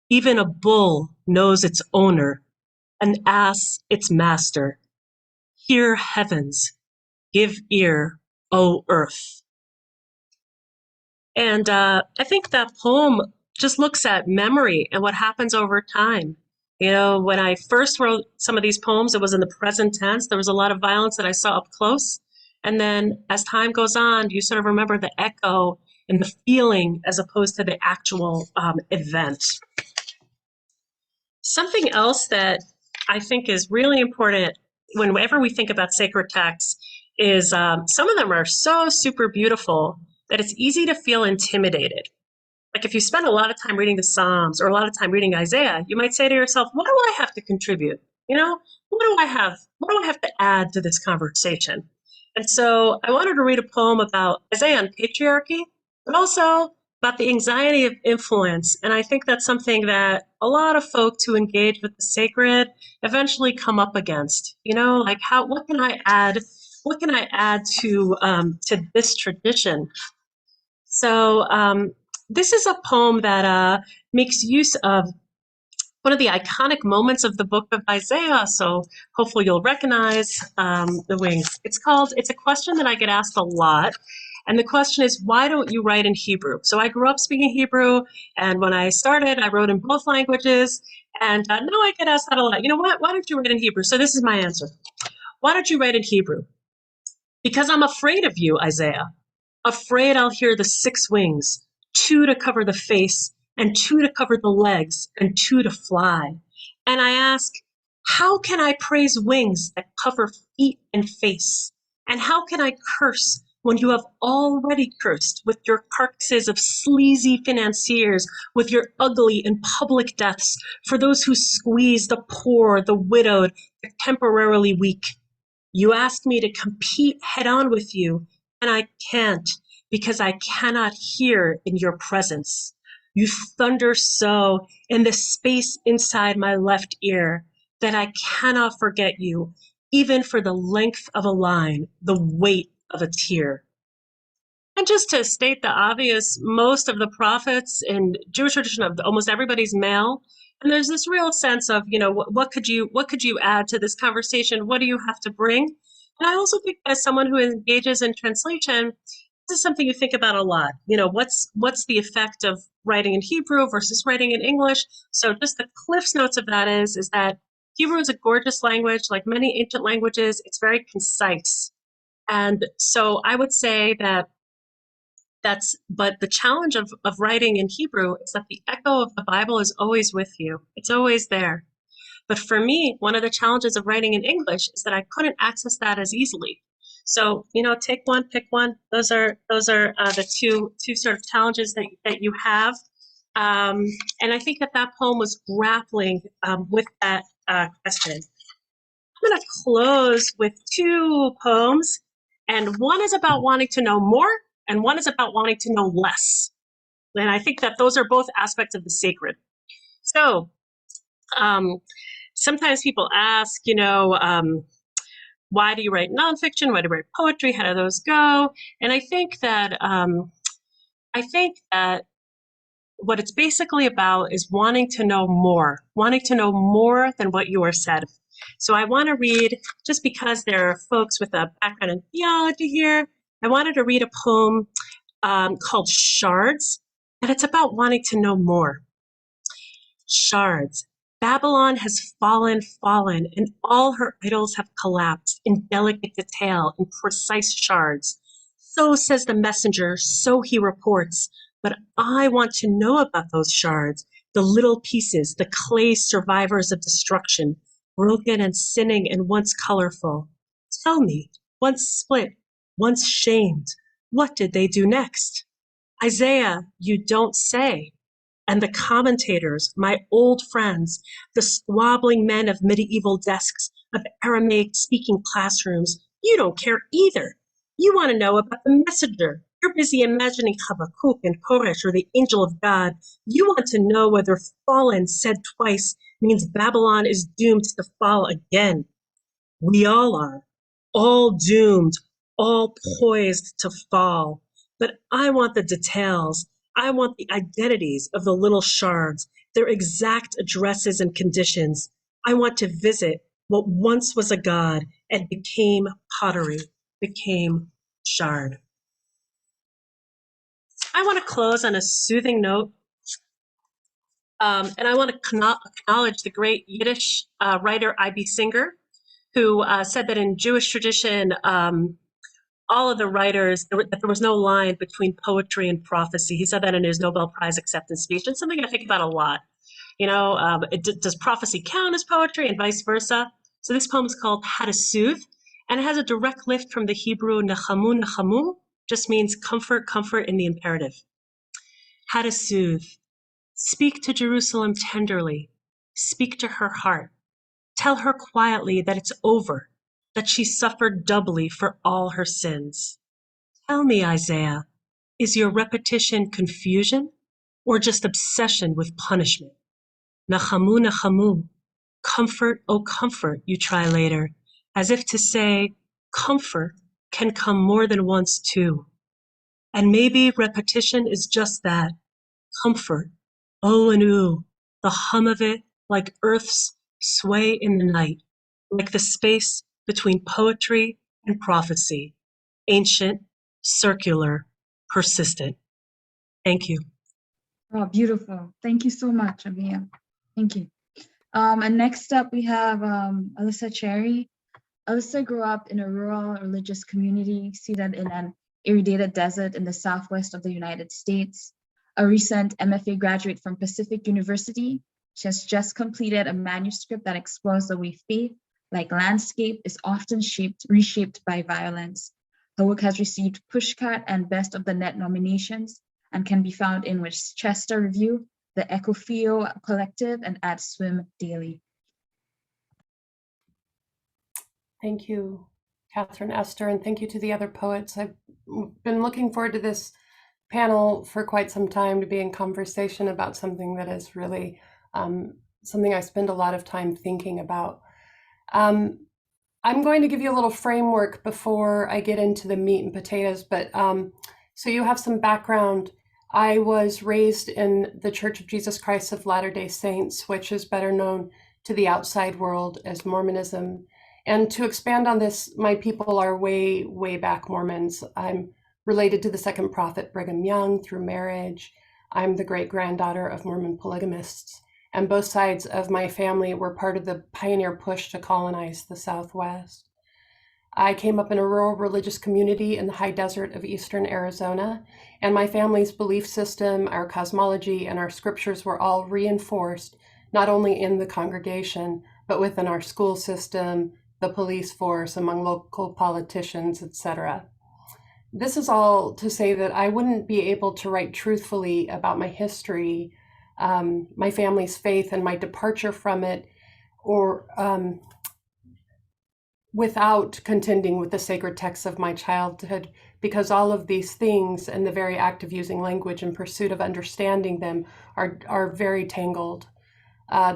Even a bull knows its owner, an ass its master. Hear heavens, give ear, O earth. And I think that poem just looks at memory and what happens over time. You know, when I first wrote some of these poems, it was in the present tense. There was a lot of violence that I saw up close. And then as time goes on, you sort of remember the echo and the feeling as opposed to the actual event. Something else that I think is really important whenever we think about sacred texts is some of them are so super beautiful that it's easy to feel intimidated. Like if you spend a lot of time reading the Psalms or a lot of time reading Isaiah, you might say to yourself, what do I have to contribute? You know, what do I have to add to this conversation? And so I wanted to read a poem about Isaiah and patriarchy, but also about the anxiety of influence. And I think that's something that a lot of folks who engage with the sacred eventually come up against. You know, like what can I add? What can I add to this tradition? So this is a poem that makes use of one of the iconic moments of the book of Isaiah. So hopefully you'll recognize the wings. It's a question that I get asked a lot. And the question is, why don't you write in Hebrew? So I grew up speaking Hebrew. And when I started, I wrote in both languages. And now I get asked that a lot. You know what? Why don't you write in Hebrew? So this is my answer. Why don't you write in Hebrew? Because I'm afraid of you, Isaiah. Afraid I'll hear the 6 wings, 2 to cover the face, and 2 to cover the legs, and 2 to fly. And I ask, how can I praise wings that cover feet and face? And how can I curse when you have already cursed with your carcasses of sleazy financiers, with your ugly and public deaths for those who squeeze the poor, the widowed, the temporarily weak? You ask me to compete head on with you, and I can't, because I cannot hear in your presence. You thunder so in the space inside my left ear that I cannot forget you, even for the length of a line, the weight of a tear. And just to state the obvious, most of the prophets in Jewish tradition of almost everybody's male. And there's this real sense of, you know, what could you add to this conversation? What do you have to bring? And I also think as someone who engages in translation, this is something you think about a lot. You know, what's the effect of writing in Hebrew versus writing in English? So just the Cliff's Notes of that is that Hebrew is a gorgeous language, like many ancient languages. It's very concise. And so I would say that but the challenge of writing in Hebrew is that the echo of the Bible is always with you. It's always there. But for me, one of the challenges of writing in English is that I couldn't access that as easily. So, you know, take one, pick one. Those are the two sort of challenges that you have. And I think that poem was grappling with that question. I'm going to close with two poems, and one is about wanting to know more, and one is about wanting to know less. And I think that those are both aspects of the sacred. So sometimes people ask, why do you write nonfiction? Why do you write poetry? How do those go? And I think that what it's basically about is wanting to know more than what you are said. So I want to read, just because there are folks with a background in theology here, I wanted to read a poem called Shards, and it's about wanting to know more. Shards. Babylon has fallen, and all her idols have collapsed in delicate detail, in precise shards. So says the messenger, so he reports. But I want to know about those shards, the little pieces, the clay survivors of destruction, broken and sinning and once colorful. Tell me, once split, once shamed, what did they do next? Isaiah, you don't say. And the commentators, my old friends, the squabbling men of medieval desks, of Aramaic-speaking classrooms, you don't care either. You want to know about the messenger. You're busy imagining Habakkuk and Koresh or the angel of God. You want to know whether fallen said twice means Babylon is doomed to fall again. We all are, all doomed, all poised to fall. But I want the details. I want the identities of the little shards, their exact addresses and conditions. I want to visit what once was a god and became pottery, became shard. I want to close on a soothing note, and I want to acknowledge the great Yiddish writer I.B. Singer, who said that in Jewish tradition, all of the writers, that there was no line between poetry and prophecy. He said that in his Nobel Prize acceptance speech, and something I think about a lot. Does prophecy count as poetry and vice versa? So this poem is called How to Soothe, and it has a direct lift from the Hebrew nachamu, nachamu, just means comfort, comfort in the imperative. How to soothe. Speak to Jerusalem tenderly. Speak to her heart. Tell her quietly that it's over, that she suffered doubly for all her sins. Tell me, Isaiah, is your repetition confusion or just obsession with punishment? Nachamu, nachamu, comfort, oh comfort, you try later, as if to say, comfort can come more than once too. And maybe repetition is just that, comfort, oh and ooh, the hum of it like earth's sway in the night, like the space between poetry and prophecy, ancient, circular, persistent. Thank you. Oh, beautiful. Thank you so much, Aviya. Thank you. And next up, we have Allisa Cherry. Allisa grew up in a rural religious community seated in an irrigated desert in the southwest of the United States. A recent MFA graduate from Pacific University, she has just completed a manuscript that explores the way faith, like landscape, is often reshaped by violence. Her work has received Pushcart and Best of the Net nominations and can be found in Westchester Review, the Ecofio Collective, and at Swim Daily. Thank you, Catherine-Esther, and thank you to the other poets. I've been looking forward to this panel for quite some time, to be in conversation about something that is really something I spend a lot of time thinking about. I'm going to give you a little framework before I get into the meat and potatoes, but so you have some background. I was raised in the Church of Jesus Christ of Latter-day Saints, which is better known to the outside world as Mormonism. And to expand on this, my people are way, way back Mormons. I'm related to the second prophet Brigham Young through marriage. I'm the great-granddaughter of Mormon polygamists. And both sides of my family were part of the pioneer push to colonize the Southwest. I came up in a rural religious community in the high desert of eastern Arizona, and my family's belief system, our cosmology, and our scriptures were all reinforced, not only in the congregation, but within our school system, the police force, among local politicians, etc. This is all to say that I wouldn't be able to write truthfully about my history, my family's faith, and my departure from it without contending with the sacred texts of my childhood, because all of these things and the very act of using language in pursuit of understanding them are very tangled.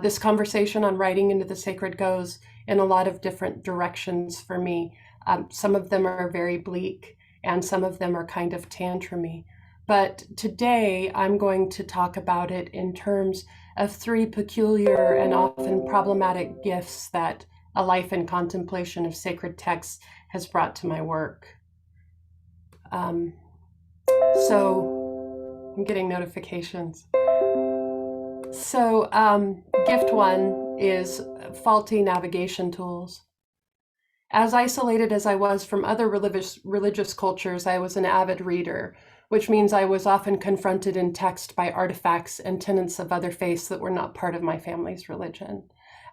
This conversation on writing into the sacred goes in a lot of different directions for me. Some of them are very bleak, and some of them are kind of tantrumy. But today I'm going to talk about it in terms of three peculiar and often problematic gifts that a life in contemplation of sacred texts has brought to my work. So I'm getting notifications. So gift one is faulty navigation tools. As isolated as I was from other religious cultures, I was an avid reader, which means I was often confronted in text by artifacts and tenets of other faiths that were not part of my family's religion.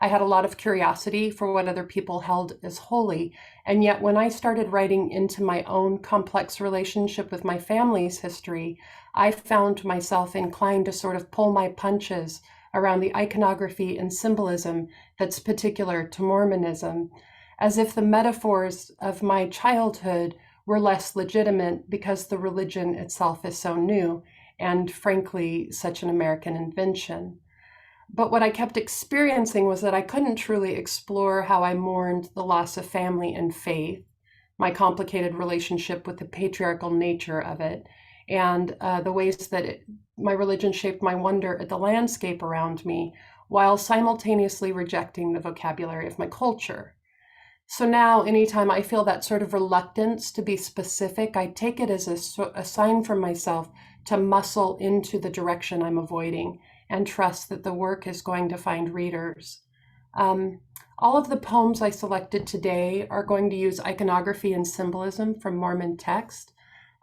I had a lot of curiosity for what other people held as holy, and yet when I started writing into my own complex relationship with my family's history, I found myself inclined to sort of pull my punches around the iconography and symbolism that's particular to Mormonism, as if the metaphors of my childhood were less legitimate because the religion itself is so new and, frankly, such an American invention. But what I kept experiencing was that I couldn't truly explore how I mourned the loss of family and faith, my complicated relationship with the patriarchal nature of it, and the ways that my religion shaped my wonder at the landscape around me, while simultaneously rejecting the vocabulary of my culture. So now, anytime I feel that sort of reluctance to be specific, I take it as a sign from myself to muscle into the direction I'm avoiding and trust that the work is going to find readers. All of the poems I selected today are going to use iconography and symbolism from Mormon text,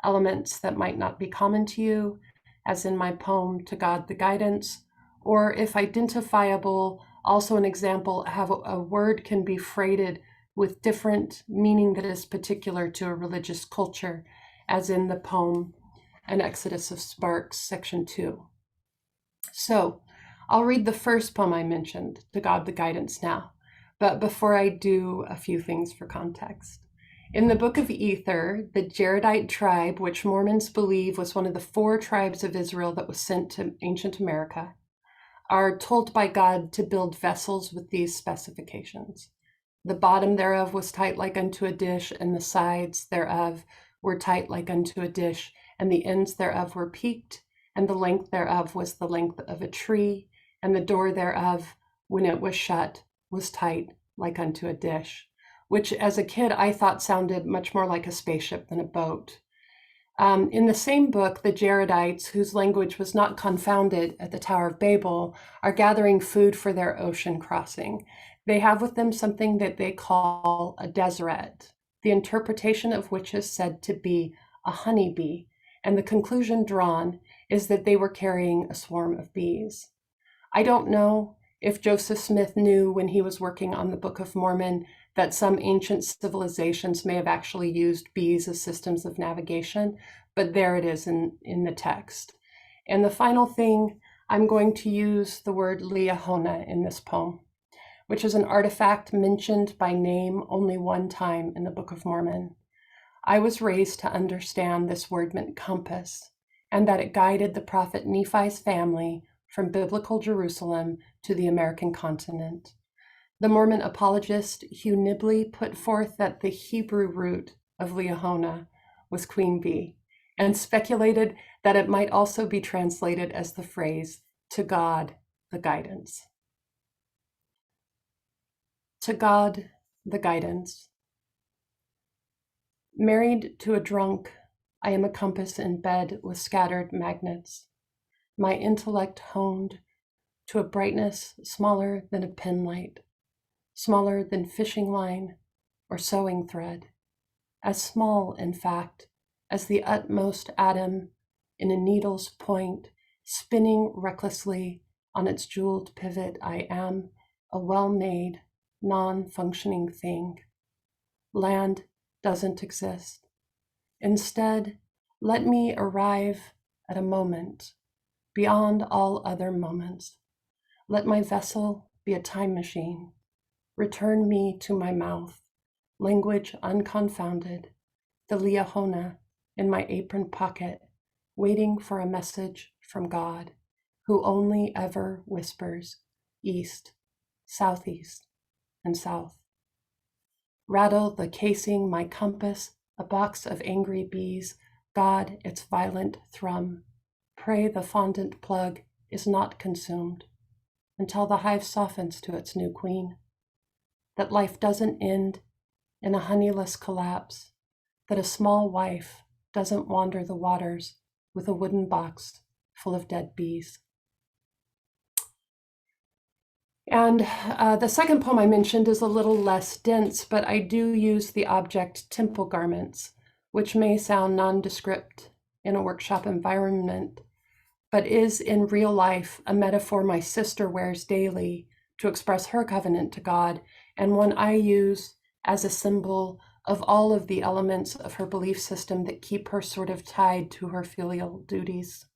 elements that might not be common to you, as in my poem, To God the Guidance, or if identifiable, also an example how a word can be freighted with different meaning that is particular to a religious culture, as in the poem, An Exodus of Sparks, section 2. So I'll read the first poem I mentioned, To God the Guidance, now. But before I do, a few things for context. In the Book of Ether, the Jaredite tribe, which Mormons believe was one of the 4 tribes of Israel that was sent to ancient America, are told by God to build vessels with these specifications. The bottom thereof was tight like unto a dish, and the sides thereof were tight like unto a dish, and the ends thereof were peaked, and the length thereof was the length of a tree, and the door thereof, when it was shut, was tight like unto a dish, which as a kid I thought sounded much more like a spaceship than a boat. In the same book, the Jaredites, whose language was not confounded at the Tower of Babel, are gathering food for their ocean crossing. They have with them something that they call a deseret, the interpretation of which is said to be a honeybee, and the conclusion drawn is that they were carrying a swarm of bees. I don't know if Joseph Smith knew when he was working on the Book of Mormon that some ancient civilizations may have actually used bees as systems of navigation, but there it is in the text. And the final thing, I'm going to use the word liahona in this poem, which is an artifact mentioned by name only one time in the Book of Mormon. I was raised to understand this word meant compass, and that it guided the prophet Nephi's family from biblical Jerusalem to the American continent. The Mormon apologist Hugh Nibley put forth that the Hebrew root of liahona was queen bee, and speculated that it might also be translated as the phrase, to God the guidance. To God the guidance. Married to a drunk, I am a compass in bed with scattered magnets, my intellect honed to a brightness smaller than a pen light, smaller than fishing line or sewing thread, as small, in fact, as the utmost atom in a needle's point, spinning recklessly on its jeweled pivot. I am a well-made, non-functioning thing. Land doesn't exist. Instead, let me arrive at a moment beyond all other moments. Let my vessel be a time machine, Return me to my mouth, language unconfounded, the liahona in my apron pocket, waiting for a message from God, who only ever whispers east, southeast, and south. Rattle the casing, my compass, a box of angry bees, God, its violent thrum. Pray the fondant plug is not consumed until the hive softens to its new queen. That life doesn't end in a honeyless collapse, that a small wife doesn't wander the waters with a wooden box full of dead bees. And the second poem I mentioned is a little less dense, but I do use the object temple garments, which may sound nondescript in a workshop environment, but is in real life a metaphor my sister wears daily to express her covenant to God, and one I use as a symbol of all of the elements of her belief system that keep her sort of tied to her filial duties.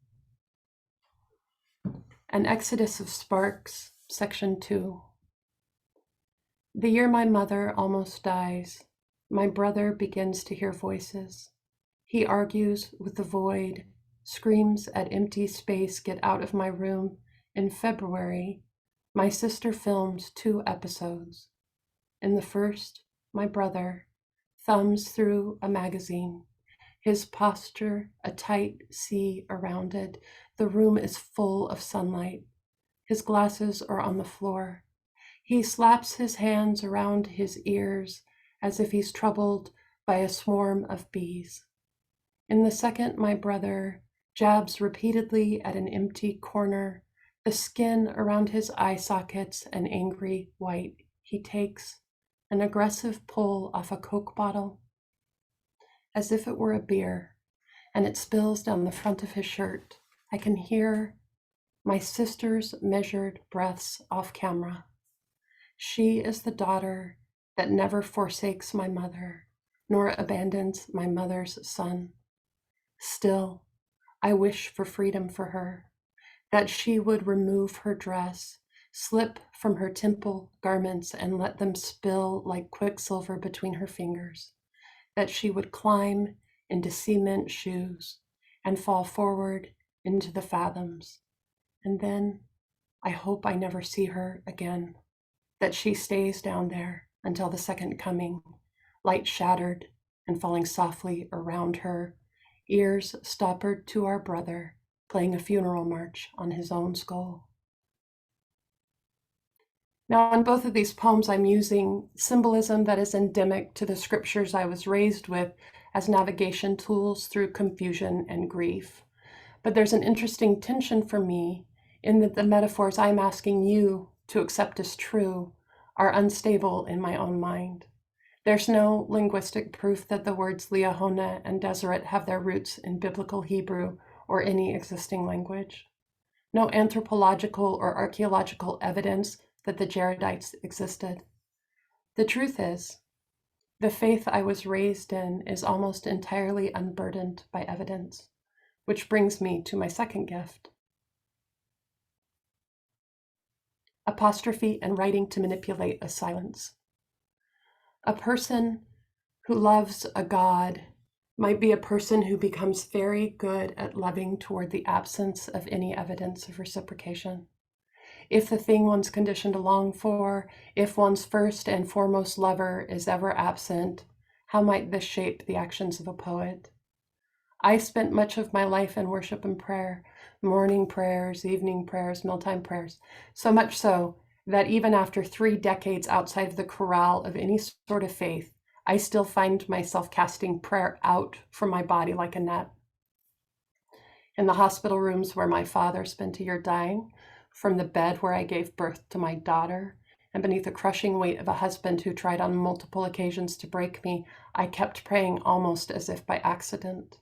An Exodus of Sparks, Section 2. The year my mother almost dies, my brother begins to hear voices. He argues with the void, screams at empty space, get out of my room. In February, my sister films 2 episodes. In the first, my brother thumbs through a magazine. His posture, a tight sea around it. The room is full of sunlight. His glasses are on the floor. He slaps his hands around his ears as if he's troubled by a swarm of bees. In the second, my brother jabs repeatedly at an empty corner, the skin around his eye sockets an angry white. He takes an aggressive pull off a Coke bottle, as if it were a beer, and it spills down the front of his shirt. I can hear my sister's measured breaths off camera. She is the daughter that never forsakes my mother, nor abandons my mother's son. Still, I wish for freedom for her, that she would remove her dress, slip from her temple garments and let them spill like quicksilver between her fingers, that she would climb into cement shoes and fall forward into the fathoms. And then I hope I never see her again, that she stays down there until the second coming, light shattered and falling softly around her, ears stoppered to our brother, playing a funeral march on his own skull. Now, in both of these poems, I'm using symbolism that is endemic to the scriptures I was raised with as navigation tools through confusion and grief. But there's an interesting tension for me in that the metaphors I'm asking you to accept as true are unstable in my own mind. There's no linguistic proof that the words liahona and deseret have their roots in biblical Hebrew or any existing language. No anthropological or archaeological evidence that the Jaredites existed. The truth is, the faith I was raised in is almost entirely unburdened by evidence, which brings me to my second gift. Apostrophe and writing to manipulate a silence. A person who loves a God might be a person who becomes very good at loving toward the absence of any evidence of reciprocation. If the thing one's conditioned to long for, if one's first and foremost lover is ever absent, how might this shape the actions of a poet? I spent much of my life in worship and prayer, morning prayers, evening prayers, mealtime prayers, so much so that even after 3 decades outside of the corral of any sort of faith, I still find myself casting prayer out from my body like a net. In the hospital rooms where my father spent a year dying, from the bed where I gave birth to my daughter, and beneath the crushing weight of a husband who tried on multiple occasions to break me, I kept praying almost as if by accident.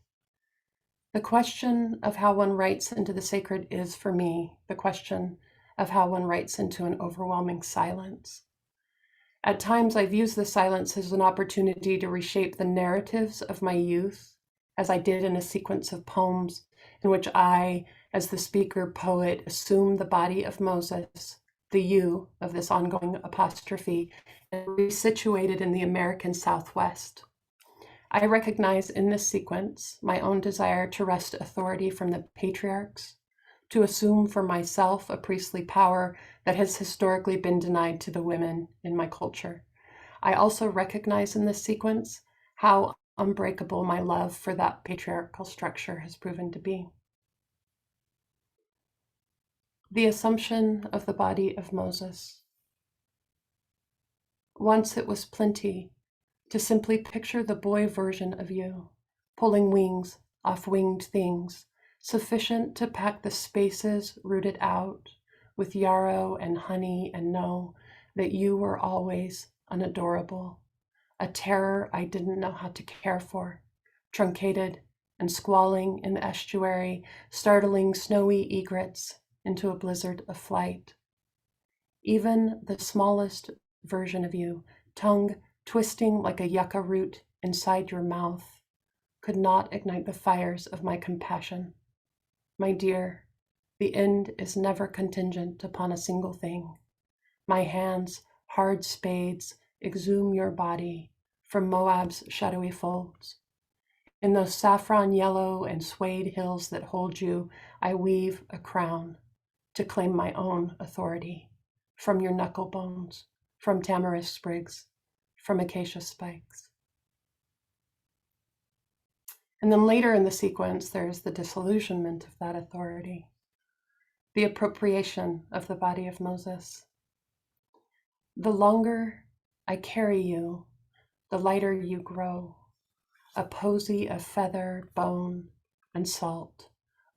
The question of how one writes into the sacred is, for me, the question of how one writes into an overwhelming silence. At times, I've used the silence as an opportunity to reshape the narratives of my youth, as I did in a sequence of poems in which I, as the speaker poet, assume the body of Moses, the you of this ongoing apostrophe, and resituated in the American Southwest. I recognize in this sequence my own desire to wrest authority from the patriarchs, to assume for myself a priestly power that has historically been denied to the women in my culture. I also recognize in this sequence how unbreakable my love for that patriarchal structure has proven to be. The assumption of the body of Moses. Once it was plenty to simply picture the boy version of you, pulling wings off winged things, sufficient to pack the spaces rooted out with yarrow and honey, and know that you were always unadorable, a terror I didn't know how to care for, truncated and squalling in the estuary, startling snowy egrets into a blizzard of flight. Even the smallest version of you, tongue twisting like a yucca root inside your mouth, could not ignite the fires of my compassion. My dear, the end is never contingent upon a single thing. My hands, hard spades, exhume your body from Moab's shadowy folds. In those saffron yellow and suede hills that hold you, I weave a crown to claim my own authority from your knuckle bones, from tamarisk sprigs, from acacia spikes. And then later in the sequence, there's the disillusionment of that authority, the appropriation of the body of Moses. The longer I carry you, the lighter you grow, a posy of feather, bone, and salt,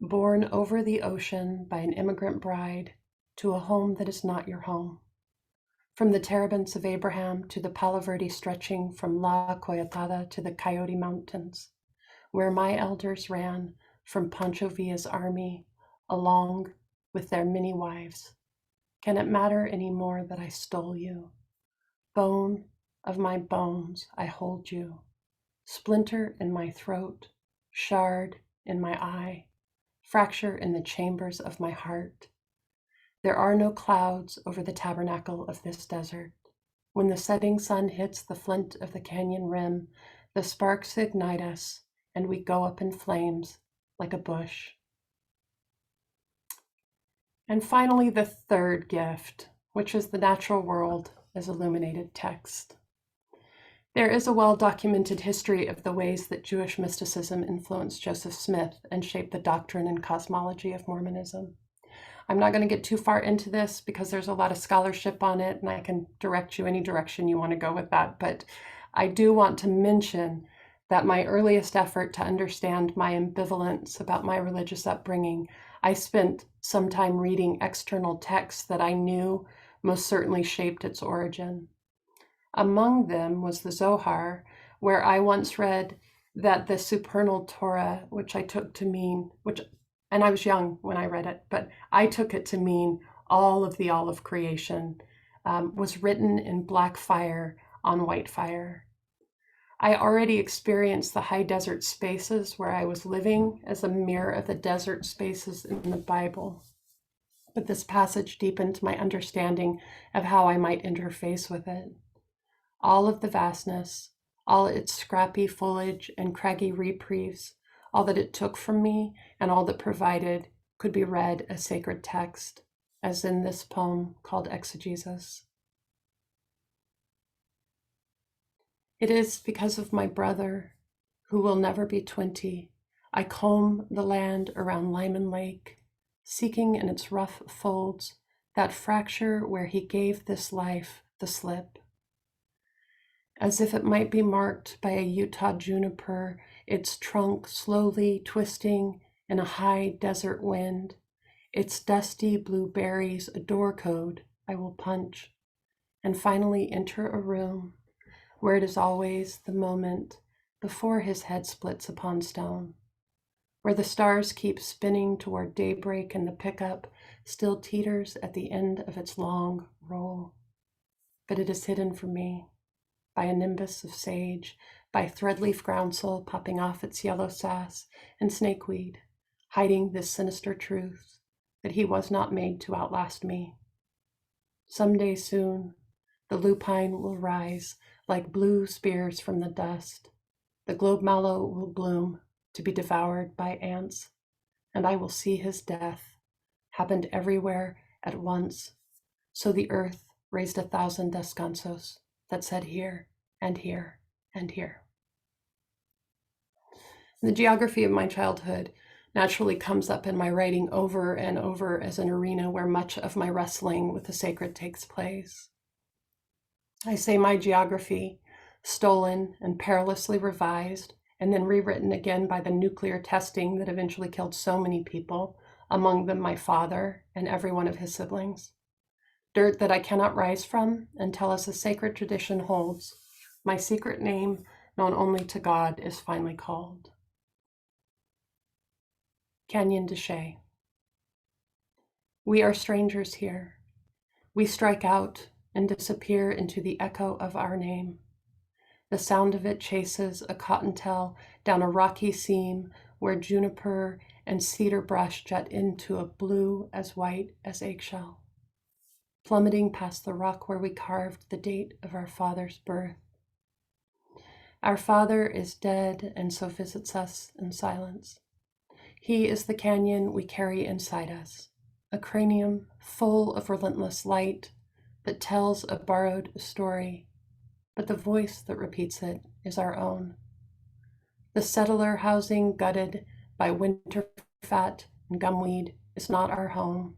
borne over the ocean by an immigrant bride to a home that is not your home. From the terebinths of Abraham to the Palo Verde stretching from La Coyotada to the Coyote Mountains, where my elders ran from Pancho Villa's army along with their many wives. Can it matter any more that I stole you? Bone of my bones, I hold you. Splinter in my throat, shard in my eye, fracture in the chambers of my heart. There are no clouds over the tabernacle of this desert. When the setting sun hits the flint of the canyon rim, the sparks ignite us, and we go up in flames like a bush. And finally, the third gift, which is the natural world as illuminated text. There is a well-documented history of the ways that Jewish mysticism influenced Joseph Smith and shaped the doctrine and cosmology of Mormonism. I'm not going to get too far into this because there's a lot of scholarship on it, and I can direct you any direction you want to go with that. But I do want to mention that my earliest effort to understand my ambivalence about my religious upbringing, I spent some time reading external texts that I knew most certainly shaped its origin. Among them was the Zohar, where I once read that the supernal Torah, which I took to mean, and I was young when I read it, but I took it to mean all of creation, was written in black fire on white fire. I already experienced the high desert spaces where I was living as a mirror of the desert spaces in the Bible. But this passage deepened my understanding of how I might interface with it. All of the vastness, all its scrappy foliage and craggy reprieves, all that it took from me and all that provided could be read as sacred text, as in this poem called Exegesis. It is because of my brother, who will never be 20, I comb the land around Lyman Lake, seeking in its rough folds that fracture where he gave this life the slip. As if it might be marked by a Utah juniper, its trunk slowly twisting in a high desert wind, its dusty blue berries a door code I will punch, and finally enter a room where it is always the moment before his head splits upon stone, where the stars keep spinning toward daybreak and the pickup still teeters at the end of its long roll. But it is hidden from me by a nimbus of sage, by threadleaf groundsel popping off its yellow sass, and snakeweed, hiding this sinister truth that he was not made to outlast me. Someday soon, the lupine will rise like blue spears from the dust. The globe mallow will bloom to be devoured by ants, and I will see his death happened everywhere at once. So the earth raised 1,000 descansos that said here and here and here. The geography of my childhood naturally comes up in my writing over and over as an arena where much of my wrestling with the sacred takes place. I say my geography, stolen and perilously revised, and then rewritten again by the nuclear testing that eventually killed so many people, among them my father and every one of his siblings. Dirt that I cannot rise from until, as the sacred tradition holds, my secret name, known only to God, is finally called. Canyon de Chelly. We are strangers here. We strike out and disappear into the echo of our name. The sound of it chases a cottontail down a rocky seam where juniper and cedar brush jet into a blue as white as eggshell, plummeting past the rock where we carved the date of our father's birth. Our father is dead and so visits us in silence. He is the canyon we carry inside us, a cranium full of relentless light that tells a borrowed story, but the voice that repeats it is our own. The settler housing gutted by winter fat and gumweed is not our home.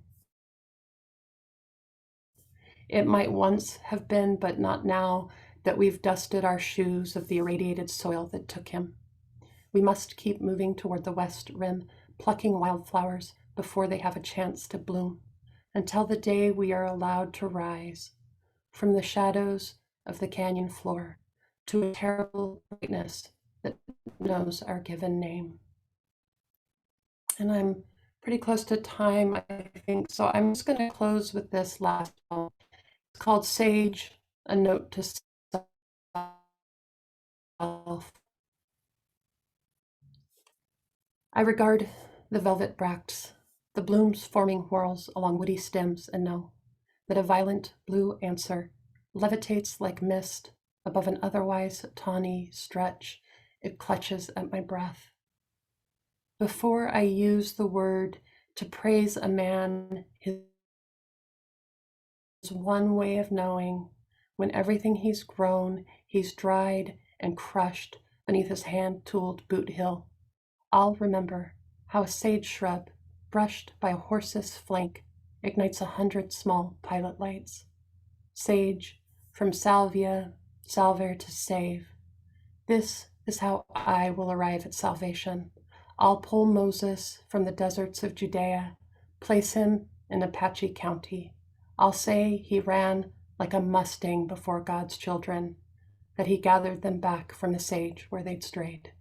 It might once have been, but not now that we've dusted our shoes of the irradiated soil that took him. We must keep moving toward the west rim, plucking wildflowers before they have a chance to bloom, until the day we are allowed to rise from the shadows of the canyon floor to a terrible brightness that knows our given name. And I'm pretty close to time, I think, so I'm just going to close with this last poem. It's called Sage, a Note to Self. I regard the velvet bracts, the blooms forming whorls along woody stems, and know that a violent blue answer levitates like mist above an otherwise tawny stretch. It clutches at my breath. Before I use the word to praise a man, his one way of knowing when everything he's grown, he's dried and crushed beneath his hand-tooled boot heel. I'll remember how a sage shrub, brushed by a horse's flank, ignites 100 small pilot lights. Sage, from salvia, salver to save. This is how I will arrive at salvation. I'll pull Moses from the deserts of Judea, place him in Apache County. I'll say he ran like a Mustang before God's children, that he gathered them back from the sage where they'd strayed.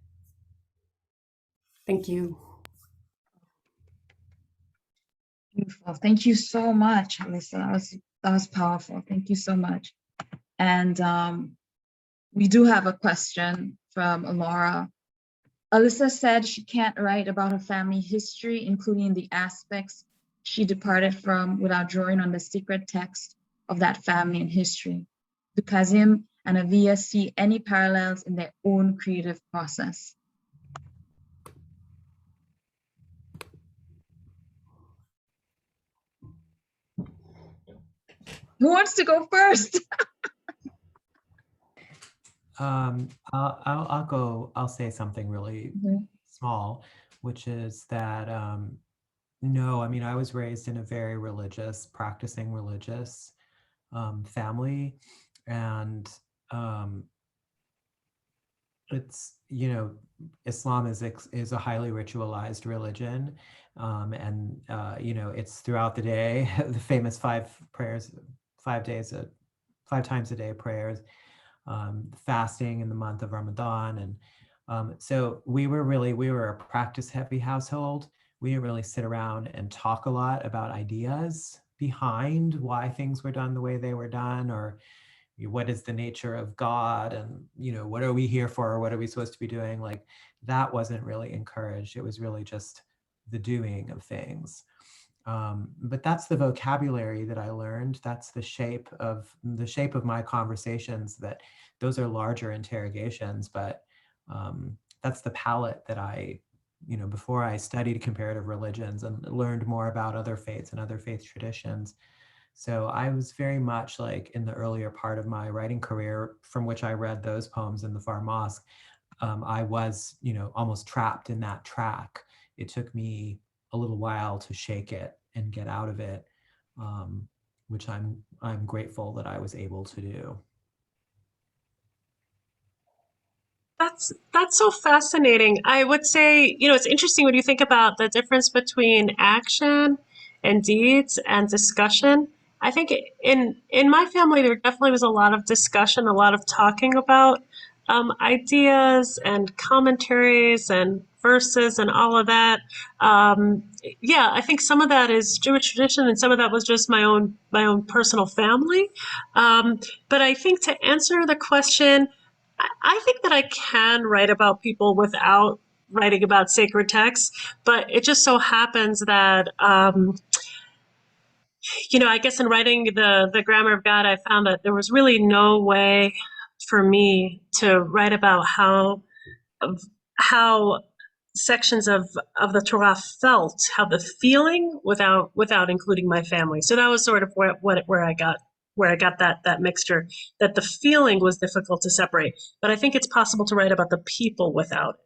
Thank you. Beautiful. Thank you so much, Allisa. That was powerful. Thank you so much. And we do have a question from Laura. Allisa said she can't write about her family history, including the aspects she departed from, without drawing on the secret text of that family and history. Do Kazim and Aviya see any parallels in their own creative process? Who wants to go first? I'll go. I'll say something really small, which is that no, I mean, I was raised in a very religious, practicing religious family, and it's, you know, Islam is a highly ritualized religion, and you know, it's throughout the day, the famous 5 prayers, 5 times a day prayers, fasting in the month of Ramadan, and so we were a practice-heavy household. We didn't really sit around and talk a lot about ideas behind why things were done the way they were done, or what is the nature of God, and, you know, what are we here for, or what are we supposed to be doing? Like, that wasn't really encouraged. It was really just the doing of things. But that's the vocabulary that I learned. That's the shape of my conversations. That those are larger interrogations, but that's the palette that I, before I studied comparative religions and learned more about other faiths and other faith traditions. So I was very much like in the earlier part of my writing career, from which I read those poems in the Far Mosque, I was, almost trapped in that track. It took me a little while to shake it and get out of it, which I'm grateful that I was able to do. That's so fascinating. I would say, it's interesting when you think about the difference between action and deeds and discussion. I think in my family there definitely was a lot of discussion, a lot of talking about ideas and commentaries and verses and all of that. Yeah, I think some of that is Jewish tradition, and some of that was just my own personal family. But I think to answer the question, I think that I can write about people without writing about sacred texts, but it just so happens that, I guess in writing the Grammar of God, I found that there was really no way for me to write about how sections of the Torah felt, how the feeling without including my family. So that was sort of where I got that mixture, that the feeling was difficult to separate. But I think it's possible to write about the people without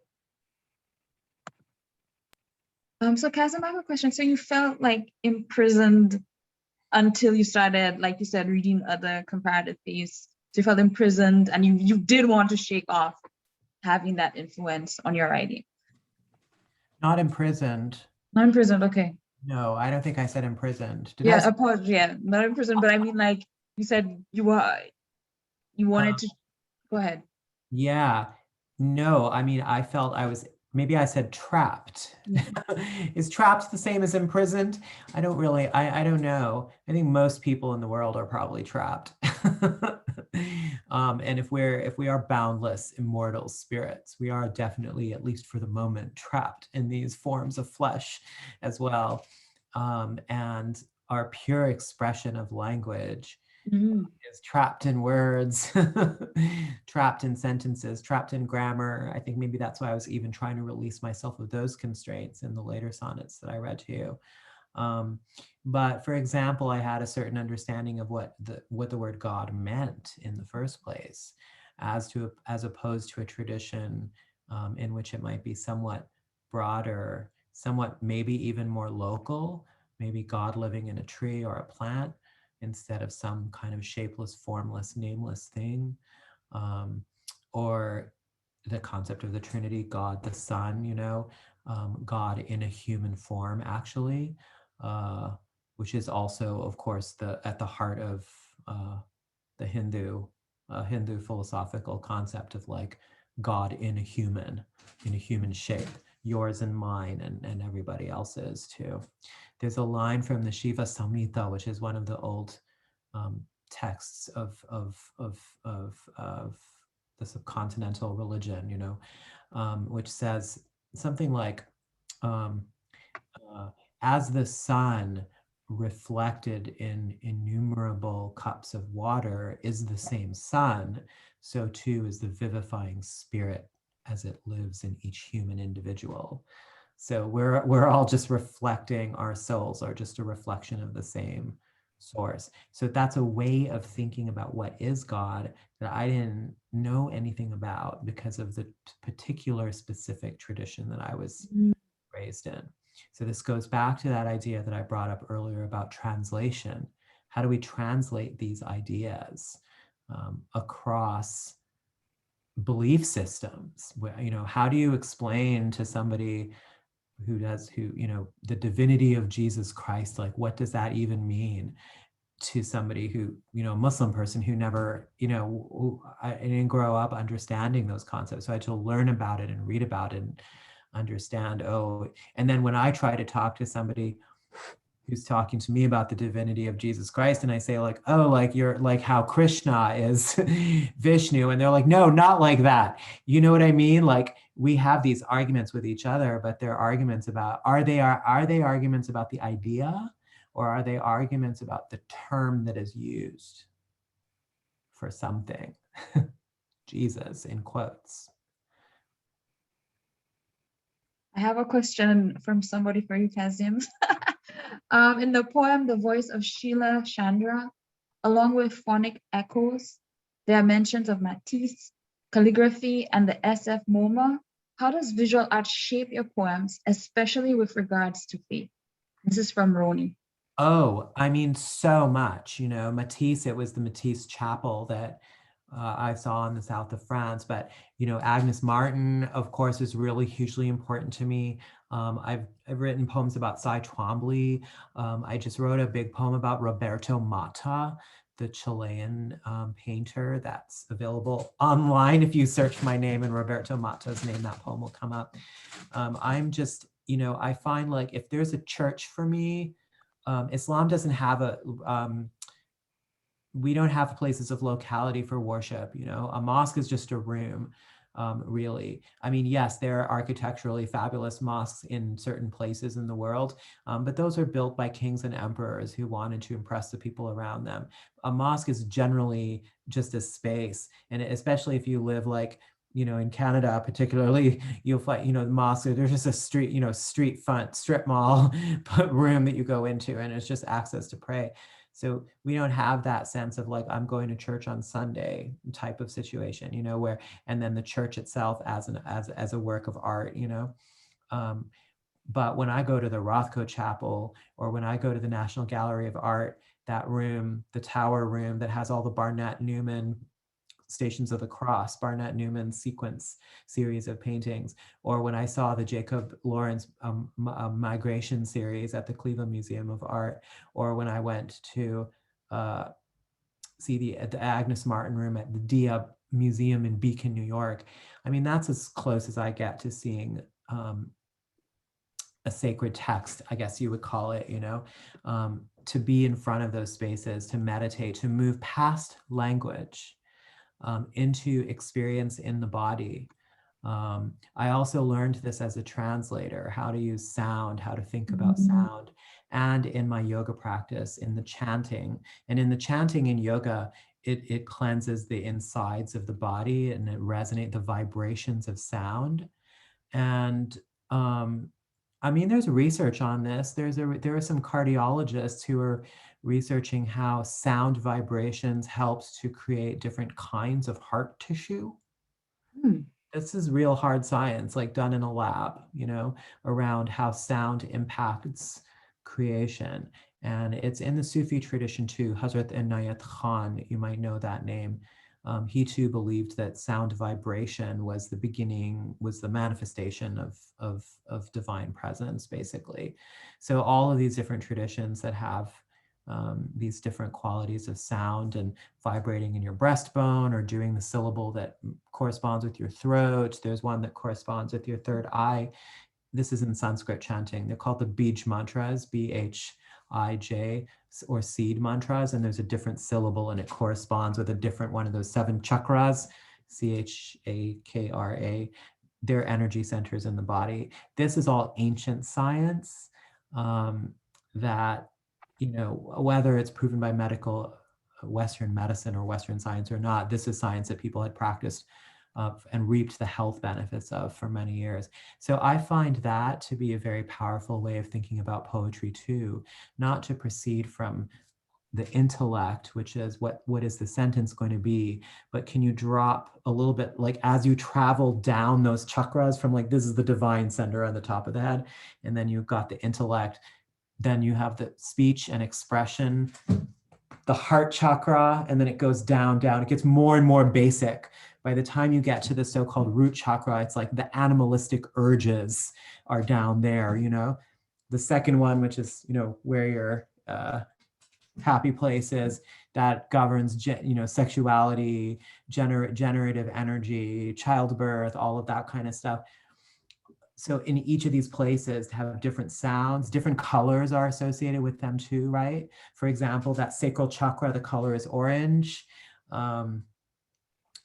it. So Kazim, I have a question. So you felt like imprisoned until you started, like you said, reading other comparative faiths. So you felt imprisoned, and you did want to shake off having that influence on your writing. Not imprisoned. Not imprisoned, okay. No, I don't think I said imprisoned. Apologies. Yeah, not imprisoned, but I mean, like you said, you wanted to. Go ahead. Yeah, no, I mean, I felt maybe I said trapped. Is trapped the same as imprisoned? I don't know. I think most people in the world are probably trapped. And if we are boundless, immortal spirits, we are definitely, at least for the moment, trapped in these forms of flesh as well. And our pure expression of language is trapped in words, trapped in sentences, trapped in grammar. I think maybe that's why I was even trying to release myself of those constraints in the later sonnets that I read to you. But for example, I had a certain understanding of what the word God meant in the first place, as opposed to a tradition in which it might be somewhat broader, somewhat maybe even more local, maybe God living in a tree or a plant, instead of some kind of shapeless, formless, nameless thing, or the concept of the Trinity, God the Son, God in a human form, actually, which is also, of course, at the heart of the Hindu philosophical concept of like God in a human shape, yours and mine, and everybody else's too. There's a line from the Shiva Samhita, which is one of the old texts of the subcontinental religion, which says something like, as the sun reflected in innumerable cups of water is the same sun, so too is the vivifying spirit as it lives in each human individual. So we're all just reflecting, our souls are just a reflection of the same source. So that's a way of thinking about what is God that I didn't know anything about because of the particular specific tradition that I was raised in. So this goes back to that idea that I brought up earlier about translation. How do we translate these ideas across belief systems? How do you explain to somebody the divinity of Jesus Christ, like what does that even mean to somebody who, a Muslim person who never, I didn't grow up understanding those concepts. So I had to learn about it and read about it and understand, and then when I try to talk to somebody who's talking to me about the divinity of Jesus Christ, and I say like, like you're like how Krishna is Vishnu, and they're like, no, not like that. You know what I mean? Like we have these arguments with each other, but they're arguments about, are they arguments about the idea, or are they arguments about the term that is used for something? Jesus, in quotes. I have a question from somebody for you, Kazim. In the poem, The Voice of Sheila Chandra, along with phonic echoes, there are mentions of Matisse, calligraphy, and the SF MoMA. How does visual art shape your poems, especially with regards to faith? This is from Roni. Oh, I mean, so much, you know, Matisse, it was the Matisse Chapel that I saw in the south of France, but, you know, Agnes Martin, of course, is really hugely important to me. I've written poems about Cy Twombly. I just wrote a big poem about Roberto Matta, the Chilean painter. That's available online. If you search my name and Roberto Matta's name, that poem will come up. I'm just, you know, I find like if there's a church for me, Islam doesn't have a, we don't have places of locality for worship, you know. A mosque is just a room, really. I mean, yes, there are architecturally fabulous mosques in certain places in the world, but those are built by kings and emperors who wanted to impress the people around them. A mosque is generally just a space, and especially if you live like, you know, in Canada, particularly, you'll find, you know, the mosque, there's just a street, you know, street front, strip mall room that you go into, and it's just access to pray. So we don't have that sense of like, I'm going to church on Sunday type of situation, you know, where, and then the church itself as a work of art, you know. But when I go to the Rothko Chapel, or when I go to the National Gallery of Art, that room, the tower room that has all the Barnett Newman Stations of the Cross, Barnett Newman sequence series of paintings, or when I saw the Jacob Lawrence migration series at the Cleveland Museum of Art, or when I went to see the Agnes Martin room at the Dia Museum in Beacon, New York. I mean, that's as close as I get to seeing a sacred text, I guess you would call it, you know, to be in front of those spaces, to meditate, to move past language into experience in the body. I also learned this as a translator, how to use sound, how to think about sound, and in my yoga practice, in the chanting. And in the chanting in yoga, it cleanses the insides of the body, and it resonates the vibrations of sound. And I mean, there's research on this. There are some cardiologists who are researching how sound vibrations helps to create different kinds of heart tissue. This is real hard science, like done in a lab, you know, around how sound impacts creation. And it's in the Sufi tradition too. Hazrat Inayat Khan, you might know that name. He too believed that sound vibration was the beginning, was the manifestation of divine presence, basically. So all of these different traditions that have these different qualities of sound and vibrating in your breastbone, or doing the syllable that corresponds with your throat. There's one that corresponds with your third eye. This is in Sanskrit chanting. They're called the Bij mantras, B-H-I-J, or seed mantras. And there's a different syllable, and it corresponds with a different one of those 7 chakras, C-H-A-K-R-A. They're energy centers in the body. This is all ancient science that, you know, whether it's proven by medical Western medicine or Western science or not, this is science that people had practiced and reaped the health benefits of for many years. So I find that to be a very powerful way of thinking about poetry too, not to proceed from the intellect, which is what is the sentence going to be, but can you drop a little bit, like as you travel down those chakras from like, this is the divine center on the top of the head, and then you've got the intellect, then you have the speech and expression, the heart chakra, and then it goes down. It gets more and more basic. By the time you get to the so-called root chakra, it's like the animalistic urges are down there, you know. The second one, which is, you know, where your happy place is, that governs, you know, sexuality, generative energy, childbirth, all of that kind of stuff. So in each of these places have different sounds, different colors are associated with them too, right? For example, that sacral chakra, the color is orange.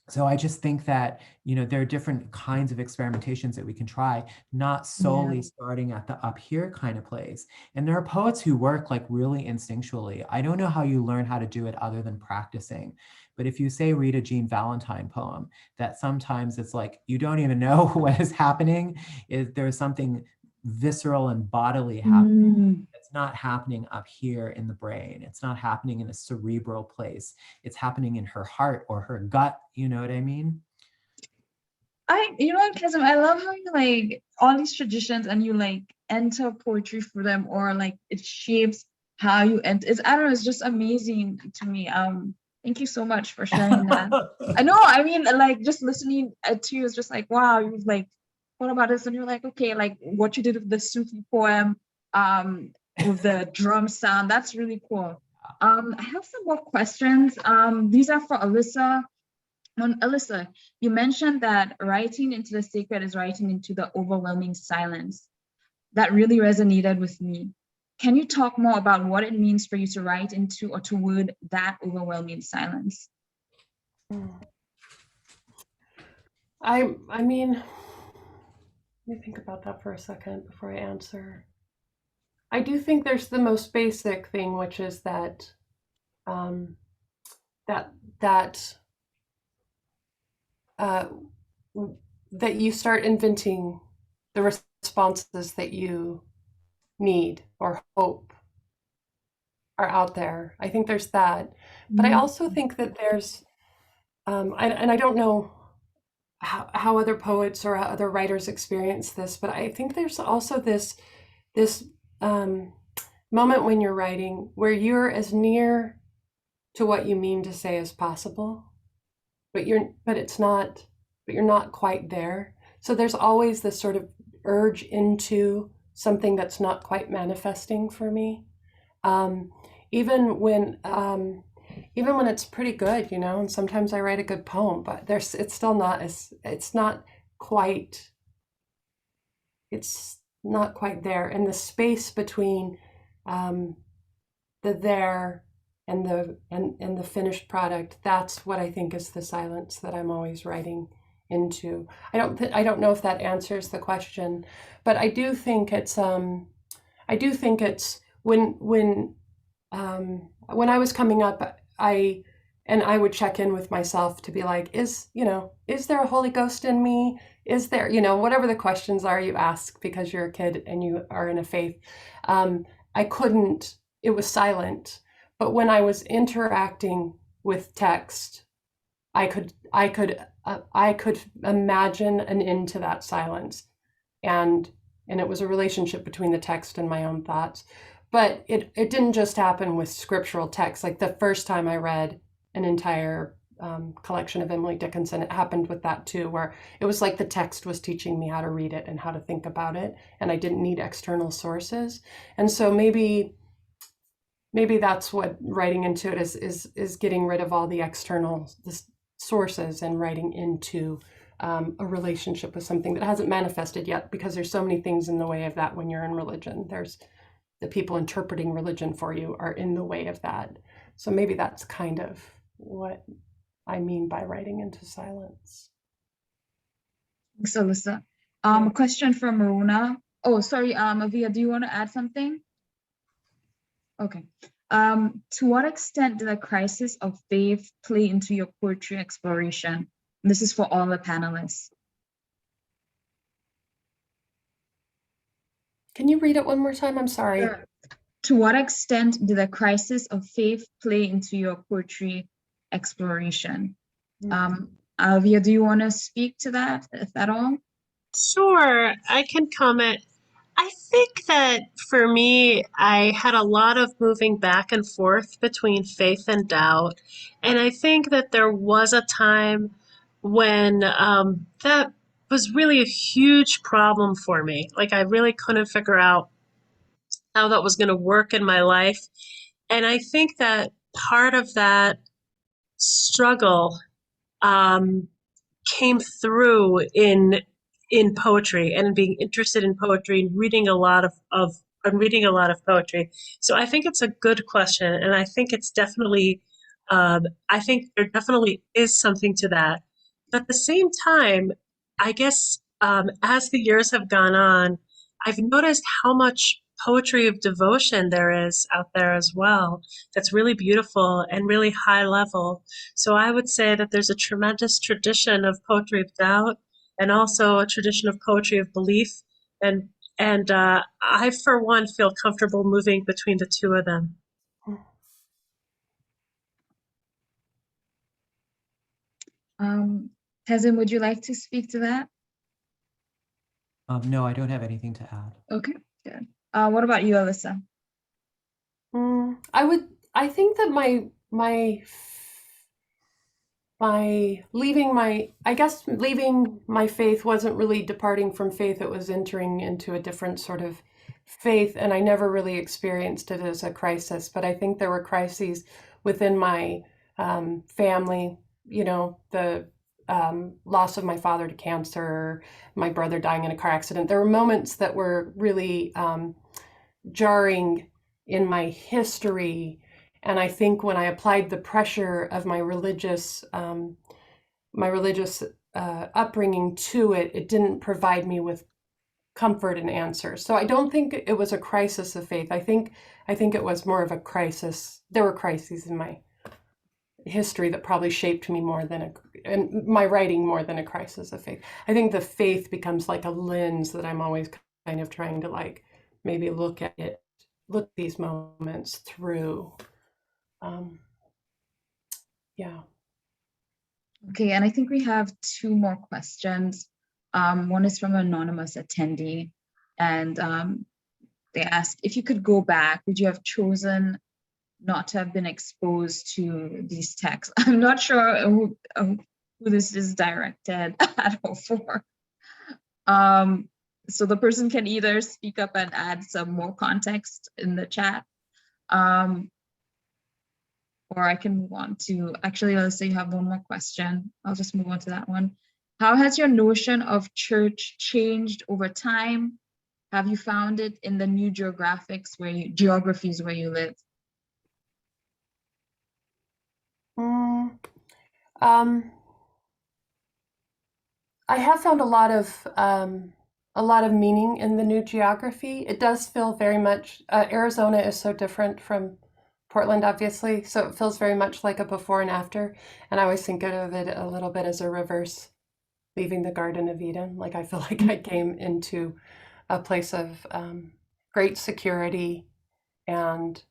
So I just think that, there are different kinds of experimentations that we can try, not solely starting at the up here kind of place. And there are poets who work like really instinctually. I don't know how you learn how to do it other than practicing. But if you say read a Jean Valentine poem, that sometimes it's like, you don't even know what is happening. There's something visceral and bodily happening. It's not happening up here in the brain. It's not happening in a cerebral place. It's happening in her heart or her gut. You know what I mean? You know what, Kazim, I love how you like all these traditions and you like enter poetry for them, or like it shapes how you enter. I don't know, it's just amazing to me. Thank you so much for sharing that. I know, I mean, like just listening to you is just like, wow, you've like thought about this and you're like, okay, like what you did with the Sufi poem, with the drum sound, that's really cool. I have some more questions. These are for Allisa. Allisa, you mentioned that writing into the sacred is writing into the overwhelming silence. That really resonated with me. Can you talk more about what it means for you to write into or toward that overwhelming silence? I mean, let me think about that for a second before I answer. I do think there's the most basic thing, which is that that you start inventing the responses that you need or hope are out there. I think there's that, but I also think that there's, and I don't know how other poets or other writers experience this, but I think there's also this moment when you're writing where you're as near to what you mean to say as possible, but you're not quite there. So there's always this sort of urge into something that's not quite manifesting for me, even when it's pretty good, and sometimes I write a good poem, but it's not quite there. And the space between the there and the finished product, that's what I think is the silence that I'm always writing into. I don't know if that answers the question, but I do think it's when I was coming up, I would check in with myself to be like, is there a Holy Ghost in me? Is there, whatever the questions are you ask because you're a kid and you are in a faith. It was silent. But when I was interacting with text, I could imagine an end to that silence, and it was a relationship between the text and my own thoughts. But it didn't just happen with scriptural text. Like the first time I read an entire collection of Emily Dickinson, it happened with that too, where it was like the text was teaching me how to read it and how to think about it, and I didn't need external sources. And so maybe that's what writing into it is getting rid of all the external sources and writing into a relationship with something that hasn't manifested yet, because there's so many things in the way of that when you're in religion. There's the people interpreting religion for you are in the way of that. So maybe that's kind of what I mean by writing into silence. Thanks, Allisa. A question from Maruna. Oh, sorry, Aviya, do you want to add something? Okay. To what extent did the crisis of faith play into your poetry exploration? This is for all the panelists. Can you read it one more time? I'm sorry. Sure. To what extent did the crisis of faith play into your poetry exploration? Aviya, do you want to speak to that, if at all? Sure, I can comment. I think that for me, I had a lot of moving back and forth between faith and doubt. And I think that there was a time when that was really a huge problem for me. Like I really couldn't figure out how that was going to work in my life. And I think that part of that struggle came through in poetry and being interested in poetry and reading a lot of poetry. So I think it's a good question, and I think it's definitely I think there definitely is something to that. But at the same time, I guess as the years have gone on, I've noticed how much poetry of devotion there is out there as well. That's really beautiful and really high level. So I would say that there's a tremendous tradition of poetry of doubt and also a tradition of poetry of belief. And I, for one, feel comfortable moving between the two of them. Kazim, would you like to speak to that? No, I don't have anything to add. Okay, good. What about you, Allisa? I think that my leaving my faith wasn't really departing from faith. It was entering into a different sort of faith, and I never really experienced it as a crisis. But I think there were crises within my family, you know, the loss of my father to cancer, my brother dying in a car accident. There were moments that were really jarring in my history. And I think when I applied the pressure of my religious upbringing to it, it didn't provide me with comfort and answers. So I don't think it was a crisis of faith. I think it was more of a crisis. There were crises in my history that probably shaped me more than and my writing more than a crisis of faith. I think the faith becomes like a lens that I'm always kind of trying to like maybe look at these moments through. Yeah. Okay, and I think we have two more questions. One is from an anonymous attendee, and they asked, if you could go back, would you have chosen not to have been exposed to these texts? I'm not sure who this is directed at or for. So the person can either speak up and add some more context in the chat, or I can move on to, actually, let's say you have one more question. I'll just move on to that one. How has your notion of church changed over time? Have you found it in the new geographies where you live? I have found a lot of meaning in the new geography. It does feel very much, Arizona is so different from Portland, obviously, so it feels very much like a before and after. And I always think of it a little bit as a reverse, leaving the Garden of Eden. Like I feel like I came into a place of great security and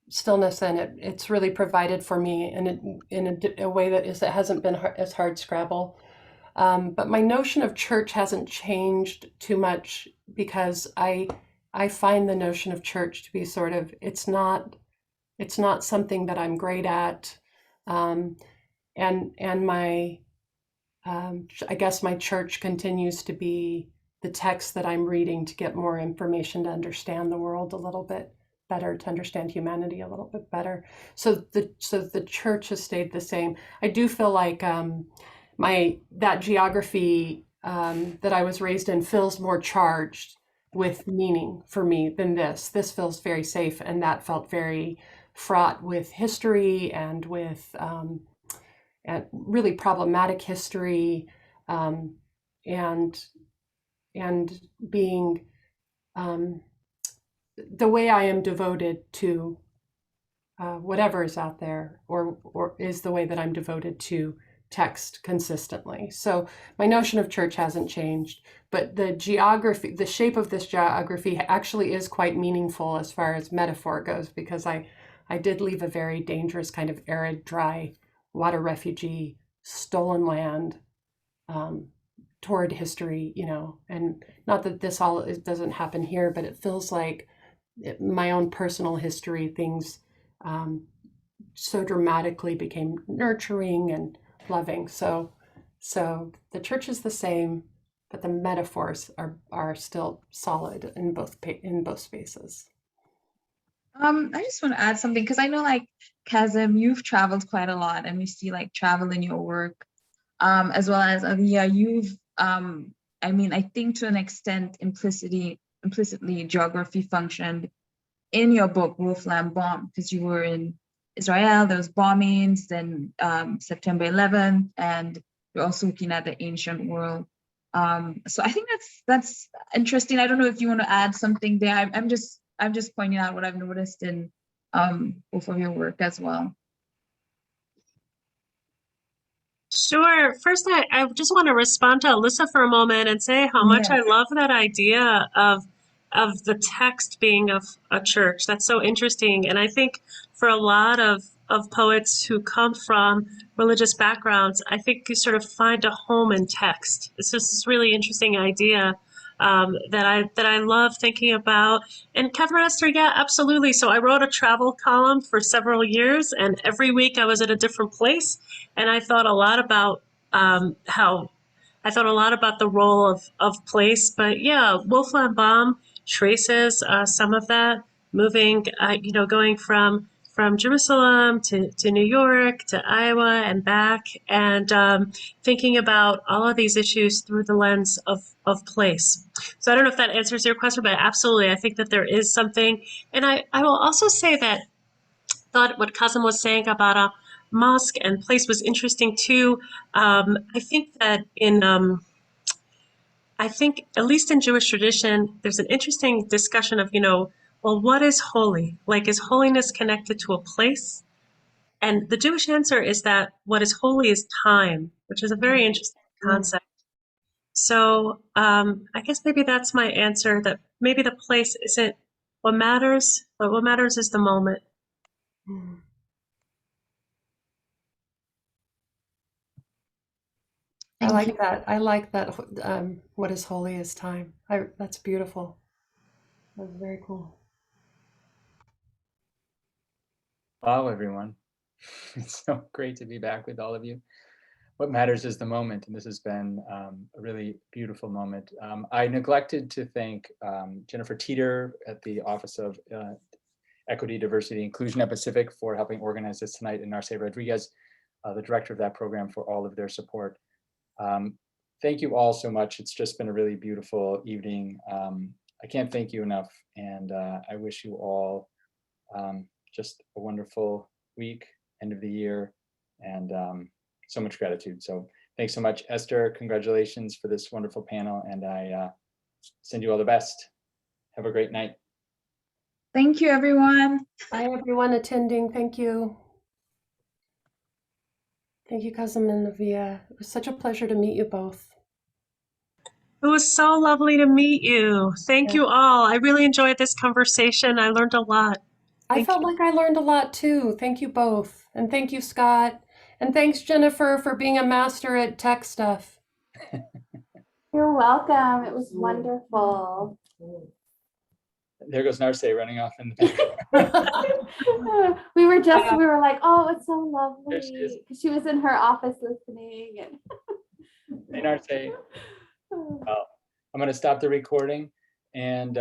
stillness, and it's really provided for me in a way that it hasn't been as hard scrabble. But my notion of church hasn't changed too much because I find the notion of church to be sort of, it's not something that I'm great at. And my, I guess my church continues to be the text that I'm reading to get more information to understand the world a little bit better, to understand humanity a little bit better. So the church has stayed the same. I do feel like that geography that I was raised in feels more charged with meaning for me than this. This feels very safe, and that felt very fraught with history and with and really problematic history, and being the way I am devoted to whatever is out there, or is the way that I'm devoted to text consistently. So my notion of church hasn't changed, but the geography, the shape of this geography actually is quite meaningful as far as metaphor goes, because I did leave a very dangerous kind of arid, dry, water refugee, stolen land toward history, you know, and not that this all doesn't happen here, but it feels like my own personal history, things so dramatically became nurturing and loving. So the church is the same, but the metaphors are still solid in both spaces. I just want to add something, because I know, like, Kazim, you've traveled quite a lot, and we see like travel in your work, as well as Aviya, you've I mean, I think to an extent implicitly geography functioned in your book Wolf Lamb Bomb, because you were in Israel, there was bombings, then September 11th, and we're also looking at the ancient world. So I think that's interesting. I don't know if you want to add something there. I'm just pointing out what I've noticed in both of your work as well. Sure. First, I just want to respond to Allisa for a moment and say how much I love that idea of the text being of a church. That's so interesting. And I think for a lot of poets who come from religious backgrounds, I think you sort of find a home in text. It's just this really interesting idea that I love thinking about. And Catherine-Esther, yeah, absolutely. So I wrote a travel column for several years, and every week I was at a different place. And I thought a lot about the role of place. But yeah, Wolfgang Baum traces some of that, moving, going from Jerusalem to New York to Iowa and back, and thinking about all of these issues through the lens of place. So I don't know if that answers your question, but absolutely, I think that there is something. And I will also say that thought what Kazim was saying about a mosque and place was interesting too. I think that at least in Jewish tradition, there's an interesting discussion of, well, what is holy? Like, is holiness connected to a place? And the Jewish answer is that what is holy is time, which is a very interesting concept. So I guess maybe that's my answer, that maybe the place isn't what matters, but what matters is the moment. I like that. I like that. What is holy is time. That's beautiful. That's very cool. Wow, everyone. It's so great to be back with all of you. What matters is the moment, and this has been a really beautiful moment. I neglected to thank Jennifer Teeter at the Office of Equity, Diversity, Inclusion at Pacific for helping organize this tonight, and Narce Rodriguez, the director of that program, for all of their support. Thank you all so much. It's just been a really beautiful evening. I can't thank you enough, and I wish you all just a wonderful week, end of the year, and so much gratitude. So thanks so much, Esther. Congratulations for this wonderful panel, and I send you all the best. Have a great night. Thank you, everyone. Hi, everyone attending. Thank you. Thank you, Kazim and Aviya. It was such a pleasure to meet you both. It was so lovely to meet you. Thank you all. I really enjoyed this conversation. I learned a lot. I felt like I learned a lot too. Thank you both. And thank you, Scott. And thanks, Jennifer, for being a master at tech stuff. You're welcome. It was wonderful. There goes Narce running off in the back. we were like, oh, it's so lovely. There she is. She was in her office listening. And Hey, Narce. Well, I'm going to stop the recording, and